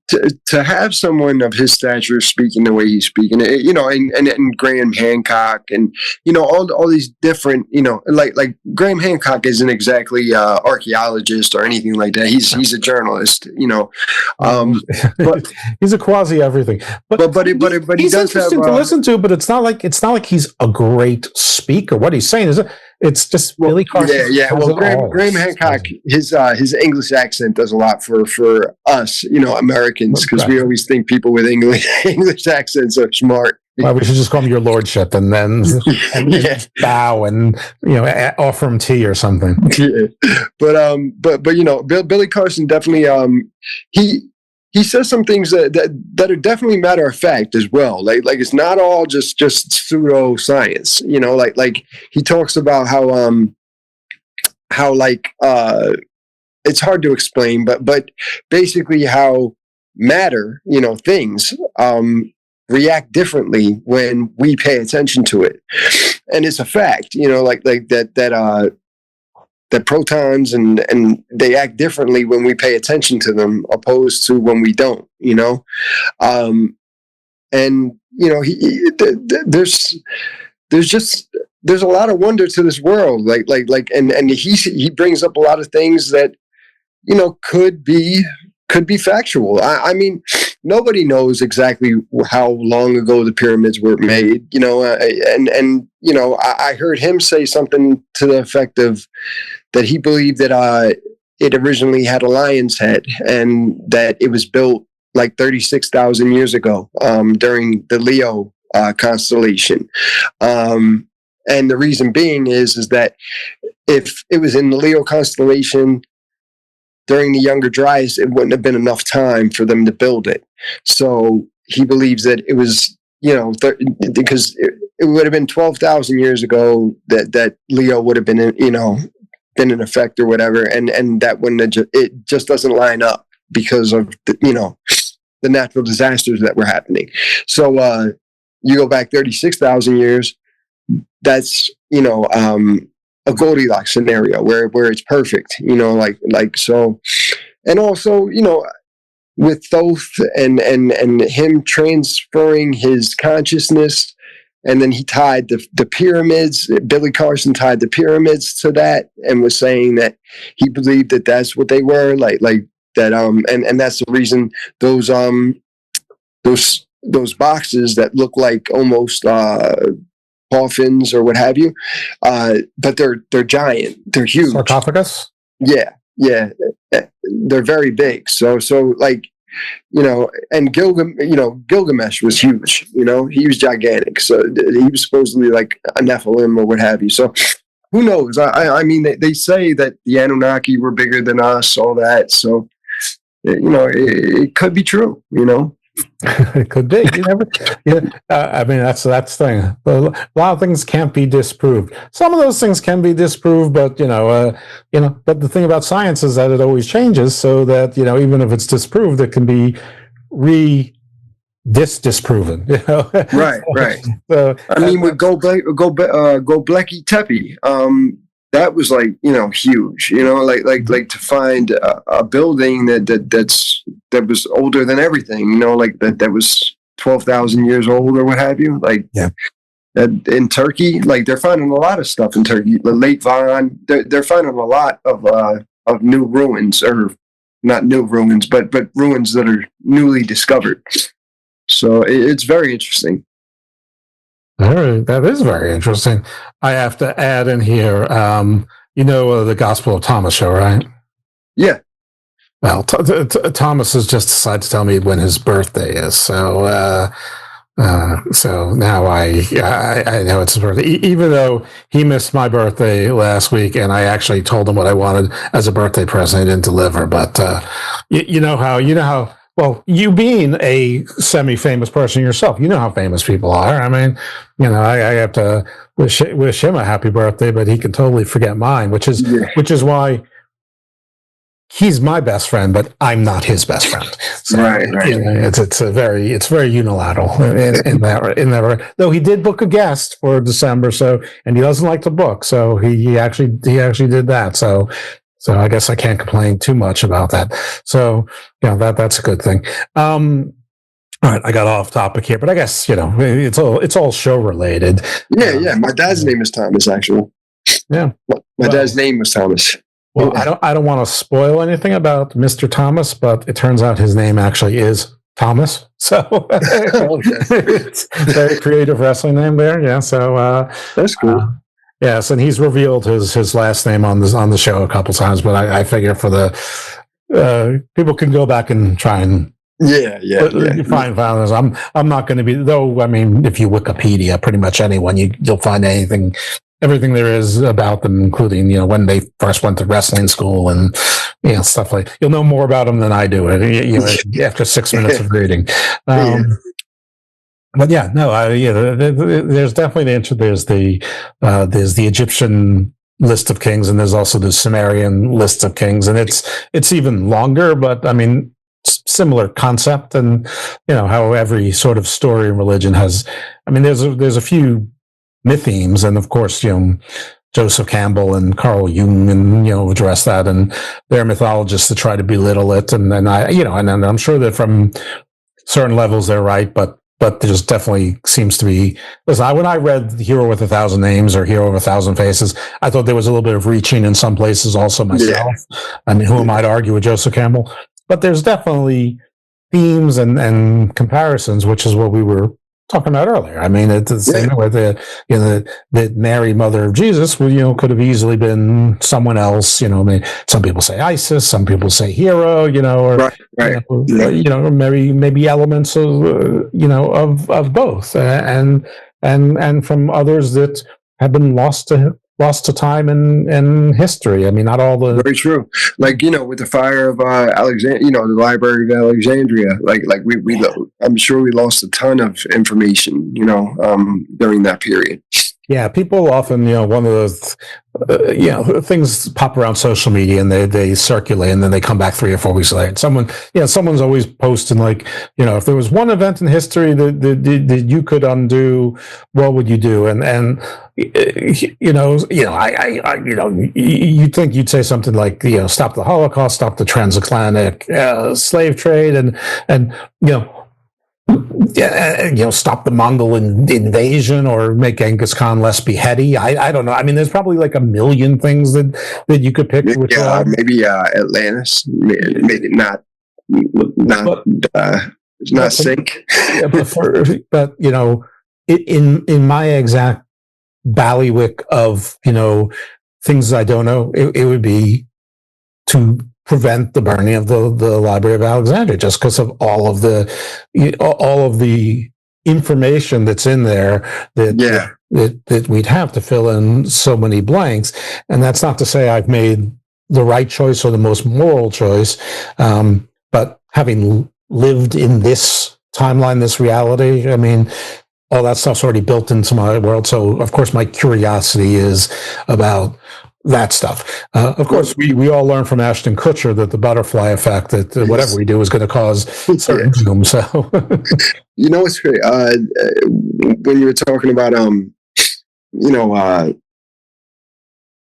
to have someone of his stature speaking the way he's speaking, and Graham Hancock, and all these different, like Graham Hancock isn't exactly archaeologist or anything like that. He's a journalist, but he's a quasi everything. But he does interesting have, to listen to. But it's not like he's a great speaker. What he's saying is. It's just Billy Carson. Yeah. Well, Graham Hancock, his English accent does a lot for us, Americans, because we always think people with English accents are smart. Well, we should just call him your lordship, and then bow and offer him tea or something. Yeah, but Billy Carson definitely he says some things that are definitely matter of fact as well. Like it's not all just pseudo science. Like he talks about how it's hard to explain, but basically how matter, things react differently when we pay attention to it, and it's a fact. Like that protons and they act differently when we pay attention to them opposed to when we don't, there's a lot of wonder to this world. And he brings up a lot of things that, could be factual. I mean, nobody knows exactly how long ago the pyramids were made, I heard him say something to the effect of that he believed that it originally had a lion's head and that it was built like 36,000 years ago during the Leo constellation. And the reason being is that if it was in the Leo constellation during the Younger Dryas, it wouldn't have been enough time for them to build it. So he believes that it was, because it would have been 12,000 years ago that Leo would have been, been in effect or whatever, and that wouldn't have it just doesn't line up because of the natural disasters that were happening. So you go back 36,000 years, that's a Goldilocks scenario where it's perfect, like so. And also, with Thoth and him transferring his consciousness, and then he tied the pyramids. Billy Carson tied the pyramids to that and was saying that he believed that that's what they were, like that. And that's the reason those boxes that look like almost coffins or what have you, but they're giant. They're huge. Sarcophagus. Yeah, they're very big. So like. And Gilgamesh was huge, he was gigantic. So he was supposedly like a Nephilim or what have you. So who knows? I mean, they say that the Anunnaki were bigger than us, all that. So, it could be true, It could be. I mean, that's the thing. A lot of things can't be disproved. Some of those things can be disproved, but But the thing about science is that it always changes, so that even if it's disproved, it can be disproven. Right. So, I mean, with Göbekli Tepe, that was like huge. Like to find a building that was older than everything. Like that was 12,000 years old or what have you. Like in Turkey, like they're finding a lot of stuff in Turkey. The Lake Van, they're finding a lot of new ruins, or not new ruins, but ruins that are newly discovered. So it's very interesting. All right, that is very interesting. I have to add in here, the Gospel of Thomas show, right? Yeah. Well, Thomas has just decided to tell me when his birthday is, so So now I know it's his birthday, even though he missed my birthday last week, and I actually told him what I wanted as a birthday present. He didn't deliver, but you know how. Well, you being a semi-famous person yourself, you know how famous people are. I mean, I have to wish him a happy birthday, but he can totally forget mine, which is why he's my best friend, but I'm not his best friend. So, right. It's very unilateral in that. Though he did book a guest for December, and he doesn't like to book, so he actually did that. So I guess I can't complain too much about that. So that's a good thing. All right, I got off topic here, but I guess it's all show related. Yeah. My dad's name is Thomas, actually. Yeah, my dad's name was Thomas. Well, I don't want to spoil anything about Mr. Thomas, but it turns out his name actually is Thomas. So it's a very creative wrestling name there. Yeah, so that's cool. Yes, and he's revealed his last name on the show a couple times, but I figure for the people can go back and try and find this. I'm not going to be, though. I mean, if you Wikipedia pretty much anyone, you'll find everything there is about them, including when they first went to wrestling school and stuff like. You'll know more about them than I do. After 6 minutes of reading. But there's definitely the answer. There's the Egyptian list of kings, and there's also the Sumerian list of kings, and it's even longer. But I mean, similar concept, and how every sort of story and religion has. I mean, there's a few mythemes, and of course, Joseph Campbell and Carl Jung, and address that, and they're mythologists to try to belittle it, and I'm sure that from certain levels they're right, but there's definitely seems to be. Listen, when I read Hero with 1,000 Names or Hero with 1,000 Faces, I thought there was a little bit of reaching in some places also myself. Yeah. I mean, who am I to argue with Joseph Campbell? But there's definitely themes and comparisons, which is what we were talking about earlier. I mean, it's the same way that Mary, mother of Jesus, could have easily been someone else. I mean, some people say Isis, some people say Hero, or maybe elements of both, and from others that have been lost to time and history. I mean, not all the very true. Like with the fire of Alexandria, the Library of Alexandria. Like we I'm sure we lost a ton of information. During that period. Yeah, people often, one of those, things pop around social media and they circulate and then they come back 3 or 4 weeks later. Someone's always posting like, if there was one event in history that you could undo, what would you do? And you'd think you'd say something like, stop the Holocaust, stop the transatlantic slave trade, and stop the Mongol invasion or make Genghis Khan less beheady. I don't know. I mean, there's probably like a million things that you could pick. Maybe Atlantis. Maybe not sink. But in my exact ballywick of things I don't know, it would be to prevent the burning of the Library of Alexandria, just because of all of the information that's in there that we'd have to fill in so many blanks. And that's not to say I've made the right choice or the most moral choice, but having lived in this timeline, this reality, I mean, all that stuff's already built into my world. So of course my curiosity is about that stuff. Of course, we all learn from Ashton Kutcher that the butterfly effect, that whatever we do is going to cause certain doom. So, it's great. When you were talking about,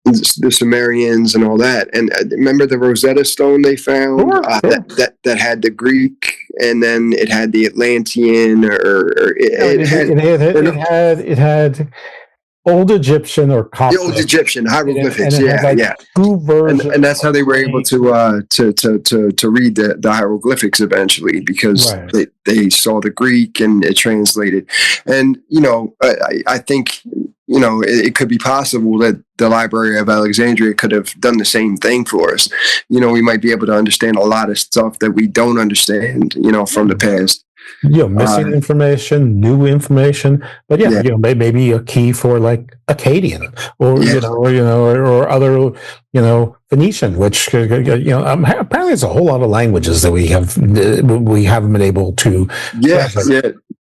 the Sumerians and all that, and remember the Rosetta Stone they found that had the Greek, and then it had the Atlantean, it had Old Egyptian or Coptic. The Old Egyptian hieroglyphics, two versions, and that's how they were able to read the hieroglyphics eventually, because they saw the Greek and it translated. And I think it could be possible that the Library of Alexandria could have done the same thing for us. We might be able to understand a lot of stuff that we don't understand, from the past. missing information, new information, but maybe a key for like Akkadian or other, Phoenician, which, apparently there's a whole lot of languages that we haven't been able to.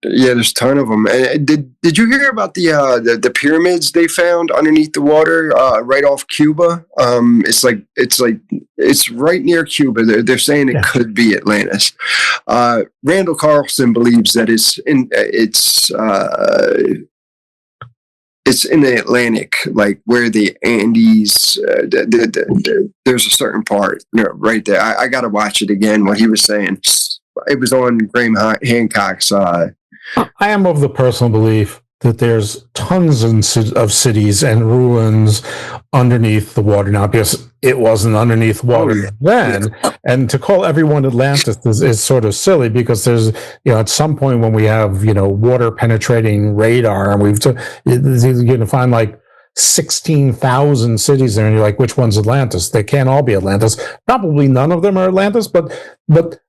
There's a ton of them. Did you hear about the pyramids they found underneath the water, right off Cuba? It's right near Cuba. They're saying it could be Atlantis. Randall Carlson believes that it's in the Atlantic, like where the Andes. There's a certain part right there. I got to watch it again. What he was saying. It was on Graham Hancock's. I am of the personal belief that there's tons of cities and ruins underneath the water now, because it wasn't underneath water then. And to call everyone Atlantis is sort of silly, because there's, at some point when we have, water penetrating radar, and you're going to find like 16,000 cities there, and you're like, which one's Atlantis? They can't all be Atlantis. Probably none of them are Atlantis, but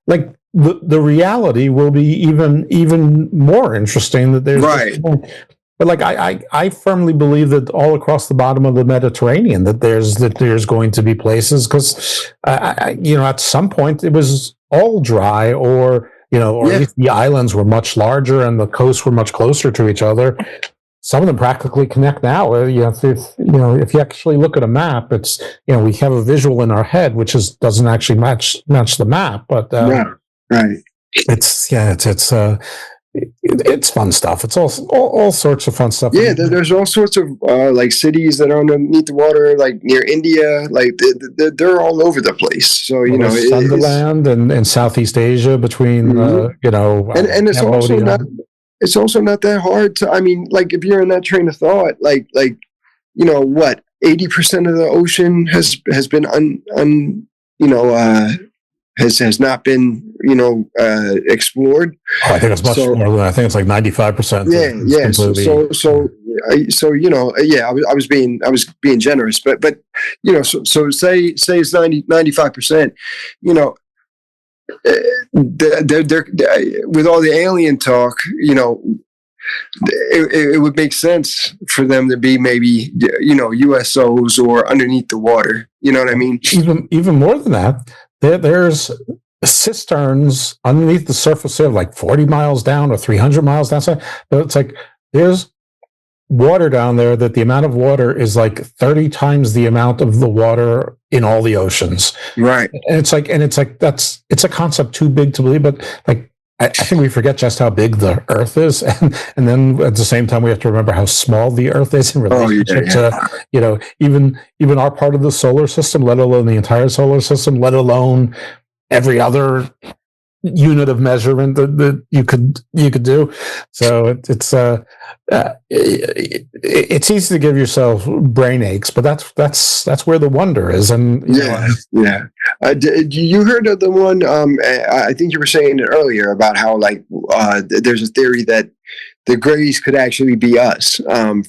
like the reality will be even more interesting, that there's right. But like I firmly believe that all across the bottom of the Mediterranean that there's going to be places, because at some point it was all dry, or at least the islands were much larger and the coasts were much closer to each other. Some of them practically connect now. If you actually look at a map, it's we have a visual in our head which doesn't actually match the map, but right. It's fun stuff. It's all sorts of fun stuff. Yeah, there's all sorts of like cities that are underneath the water, like near India. Like they're all over the place. So Sunderland and Southeast Asia between and it's also not that hard to. I mean, like if you're in that train of thought, like 80% of the ocean has been has not been explored. I think it's much more than I think it's like 95%. Yeah. I was being generous, but so say it's 90-95%. They're with all the alien talk, it would make sense for them to be maybe USOs or underneath the water. You know what I mean? Even more than that. There's cisterns underneath the surface of like 40 miles down or 300 miles down. But it's like there's water down there that the amount of water is like 30 times the amount of the water in all the oceans. Right. And it's like it's a concept too big to believe, but like I think we forget just how big the Earth is, and then at the same time we have to remember how small the Earth is in relationship to even our part of the solar system, let alone the entire solar system, let alone every other unit of measurement that you could do. So it's easy to give yourself brain aches, but that's where the wonder is. And you heard of the one? I think you were saying it earlier about how there's a theory that the Greys could actually be us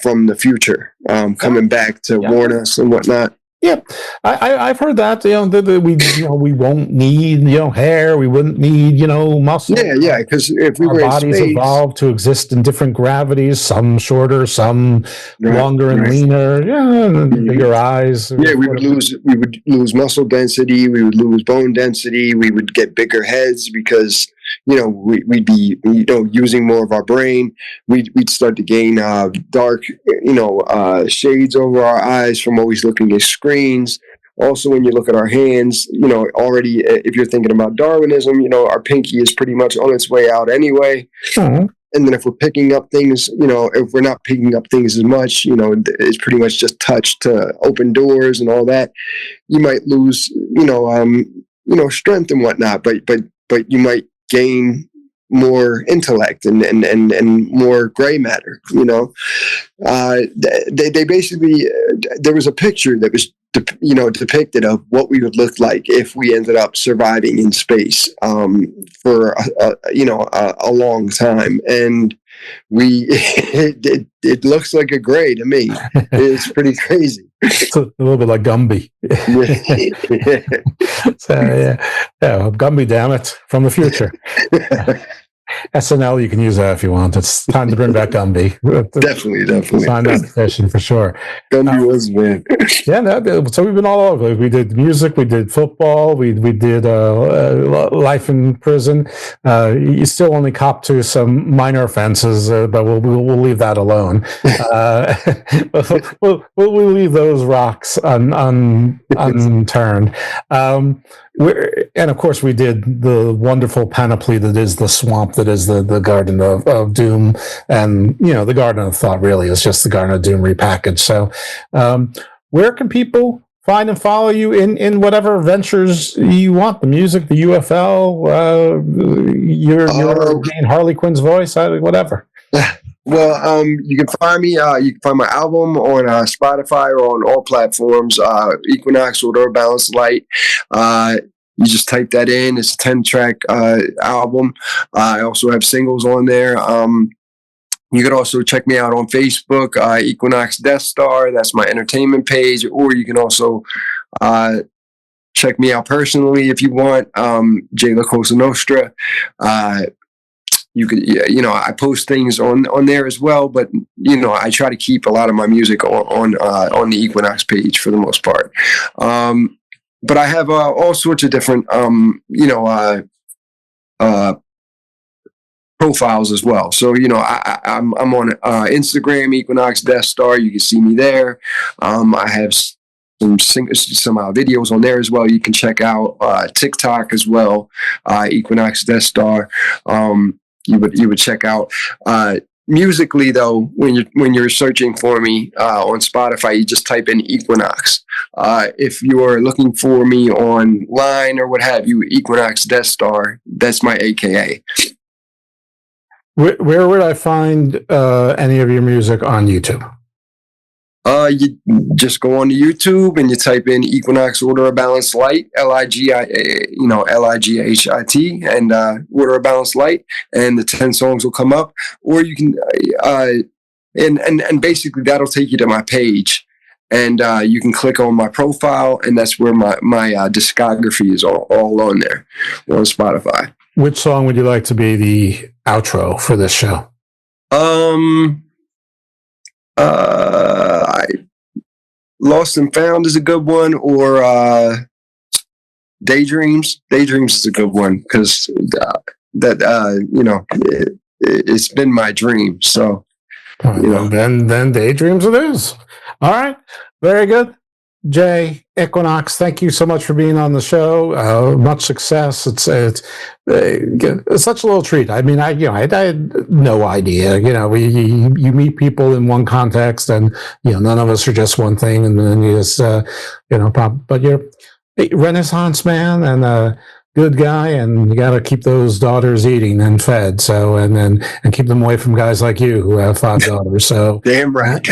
from the future, coming back to warn us and whatnot. Yeah, I've heard that. That we won't need hair. We wouldn't need muscle. Yeah. Because if we our were bodies in space, evolved to exist in different gravities, some shorter, some longer and leaner. Yeah, bigger eyes. Yeah, we would lose muscle density. We would lose bone density. We would get bigger heads because we'd be using more of our brain. We'd start to gain dark shades over our eyes from always looking at screens. Also, when you look at our hands, already if you're thinking about Darwinism, our pinky is pretty much on its way out anyway. Mm-hmm. And then if we're picking up things, if we're not picking up things as much, it's pretty much just touch to open doors and all that. You might lose, strength and whatnot, but you might gain more intellect and more gray matter. They basically there was a picture that was depicted of what we would look like if we ended up surviving in space for a long time, and it looks like a gray to me. It's pretty crazy. It's a little bit like Gumby. So Gumby, damn it, from the future. SNL, you can use that if you want. It's time to bring back Gumby. Definitely. Sign that petition for sure. Gumby was man. Yeah, so we've been all over. We did music, we did football, we did life in prison. You still only cop to some minor offenses, but we'll leave that alone. We'll leave those rocks unturned. And of course, we did the wonderful panoply that is the swamp, that is the Garden of Doom, and the Garden of Thought really is just the Garden of Doom repackaged. So, where can people find and follow you in whatever ventures you want? The music, the UFL, your Jane Harley Quinn's voice, whatever. Well, you can find me. You can find my album on Spotify or on all platforms. Equinox Order Balanced Light. You just type that in. It's a 10-track album. I also have singles on there. You can also check me out on Facebook, Equinox Death Star. That's my entertainment page. Or you can also check me out personally if you want. J La Cosa Nostra. You could, I post things on there as well, but I try to keep a lot of my music on the Equinox page for the most part. But I have all sorts of different, profiles as well. So I'm on Instagram, Equinox Death Star. You can see me there. I have some videos on there as well. You can check out TikTok as well, Equinox Death Star. You would check out musically though. When you're searching for me on Spotify, you just type in Equinox. If you're looking for me online or what have you, Equinox Death Star. That's my AKA. Where would I find any of your music on YouTube? You just go on to YouTube and you type in Equinox Order of Balanced Light, Lighthit, and Order of Balanced Light, and the 10 songs will come up. Or you can, and basically that'll take you to my page, and you can click on my profile, and that's where my discography is all on there on Spotify. Which song would you like to be the outro for this show? Lost and Found is a good one, or Daydreams. Daydreams is a good one because it's been my dream. So then Daydreams it is. All right, very good. Jay, Equinox, thank you so much for being on the show. Much success. It's such a little treat. I mean, I had no idea. You meet people in one context, and none of us are just one thing, and then you just but you're a Renaissance man and a good guy, and you got to keep those daughters eating and fed. So and keep them away from guys like you who have 5 daughters. So damn right.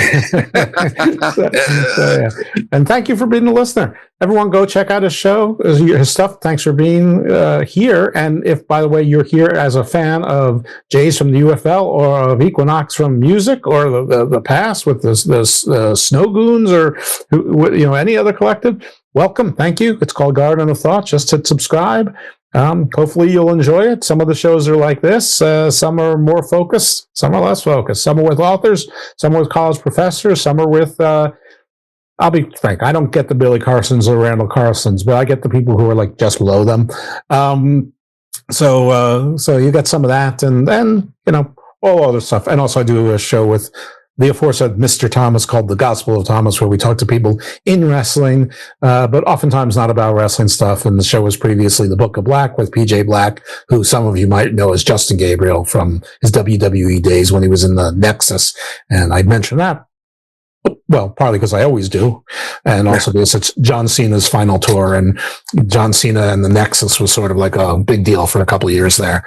Yeah. And thank you for being a listener. Everyone, go check out his show, his stuff. Thanks for being here. And if, by the way, you're here as a fan of Jay's from the UFL or of Equinox from music or the past with the Snow Goons or any other collective, welcome. Thank you. It's called Garden of Thought. Just hit subscribe. Hopefully you'll enjoy it. Some of the shows are like this. Some are more focused. Some are less focused. Some are with authors. Some are with college professors. Some are with, I'll be frank, I don't get the Billy Carsons or Randall Carsons, but I get the people who are like just below them. So you got some of that and all other stuff. And also I do a show with the aforesaid Mr. Thomas called The Gospel of Thomas, where we talk to people in wrestling, but oftentimes not about wrestling stuff. And the show was previously The Book of Black with PJ Black, who some of you might know as Justin Gabriel from his WWE days when he was in the Nexus. And I mentioned that. Well, partly because I always do, and also because it's John Cena's final tour, and John Cena and the Nexus was sort of like a big deal for a couple of years there.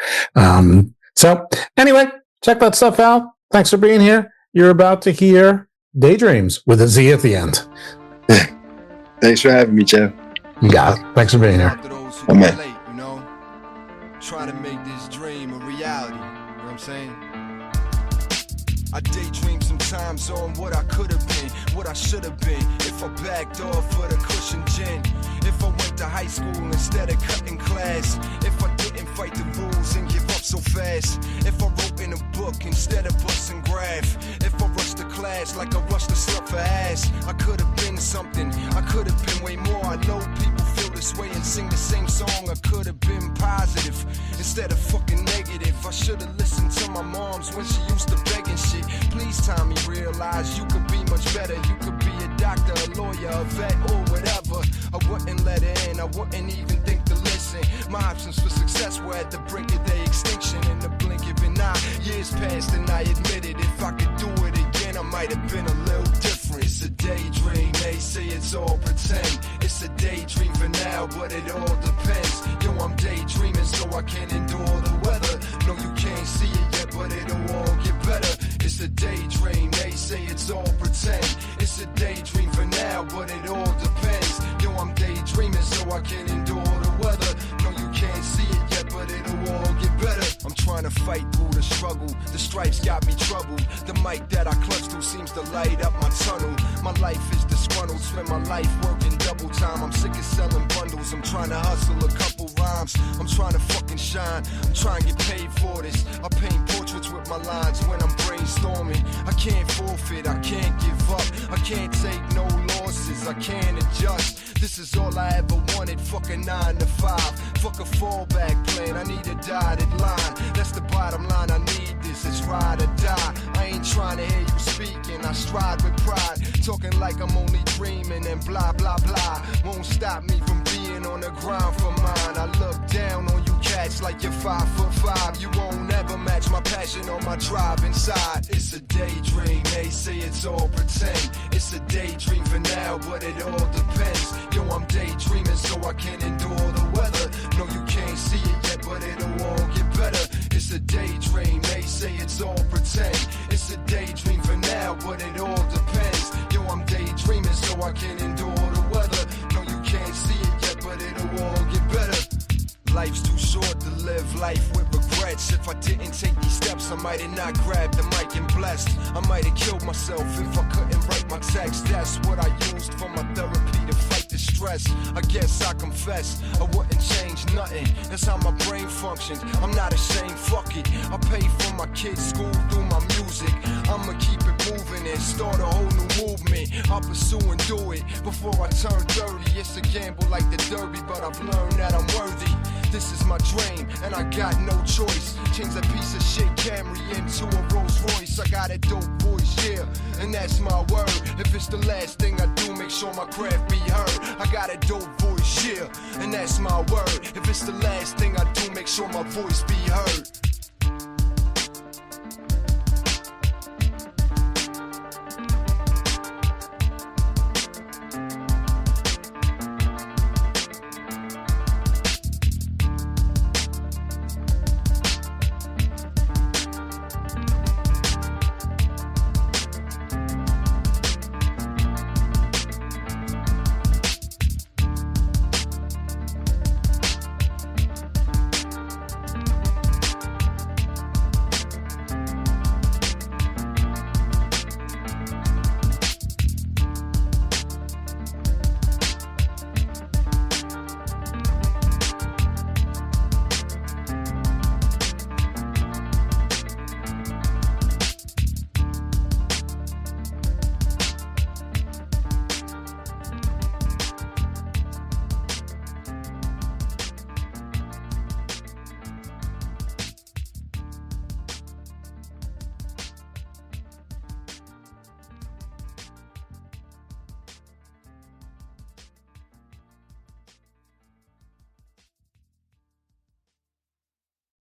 So anyway, check that stuff out. Thanks for being here. You're about to hear Daydreams with a Z at the end. Thanks for having me, Jeff. You got it. Thanks for being here. Amen. Try to make this dream a reality. You know what I'm saying? I daydream sometimes on what I could have been, what I should have been, if I backed off for the cushion gin, if I went to high school instead of cutting class, if I didn't didn't fight the rules and give up so fast. If I wrote in a book instead of busting graph. If I rushed to class like I rushed to slut for ass. I could have been something, I could have been way more. I know people feel this way and sing the same song. I could have been positive instead of fucking negative. I should have listened to my moms when she used to beg and shit. Please, Tommy, realize you could be much better. You could be a doctor, a lawyer, a vet, or whatever. I wouldn't let her in, I wouldn't even think to listen. My options for success were at the brink of their extinction. In the blink of an eye, years passed and I admitted if I could do it again, I might have been a little different. It's a daydream, they say it's all pretend. It's a daydream for now, but it all depends. Yo, I'm daydreaming so I can endure the weather. No, you can't see it yet, but it'll all get better. It's a daydream, they say it's all pretend. It's a daydream for now, but it all depends. Yo, I'm daydreaming so I can endure the weather. No, you can't see it yet, but it'll all get better. I'm trying to fight through the struggle. The stripes got me troubled. The mic that I clutch to seems to light up my tunnel. My life is disgruntled, spend my life working double time. I'm sick of selling bundles. I'm trying to hustle a couple rhymes. I'm trying to fucking shine. I'm trying to get paid for this. I paint portraits with my lines when I'm brainstorming. I can't forfeit, I can't give up. I can't take no losses, I can't adjust. This is all I ever wanted, fuck a 9 to 5. Fuck a fallback plan, I need a dotted line. That's the bottom line, I need this, it's ride or die. I ain't trying to hear you speaking, I stride with pride. Talking like I'm only dreaming and blah blah blah. Won't stop me from being on the grind for mine. I look down on you cats like you're 5'5". You won't ever match my passion or my drive inside. It's a daydream, they say it's all pretend. It's a daydream for now, but it all depends. Yo, I'm daydreaming so I can endure the weather. No, you can't see it yet, but it'll all get better. It's a daydream, they say it's all pretend. It's a daydream for now, but it all depends. Yo, I'm daydreaming so I can endure the weather. No, you can't see it yet, but it'll all get better. Life's too short to live life with regrets. If I didn't take these steps, I might have not grabbed the mic and blessed. I might have killed myself if I couldn't write my text. That's what I used for my therapy to fight the stress. I guess I confess, I wouldn't change nothing. That's how my brain functions. I'm not ashamed, fuck it. I pay for my kids' school through my music. I'ma keep it moving and start a whole new movement. I'll pursue and do it before I turn 30. It's a gamble like the Derby, but I've learned that I'm worthy. This is my dream, and I got no choice. Change a piece of shit Camry into a Rolls Royce. I got a dope voice, yeah, and that's my word. If it's the last thing I do, make sure my craft be heard. I got a dope voice, yeah, and that's my word. If it's the last thing I do, make sure my voice be heard.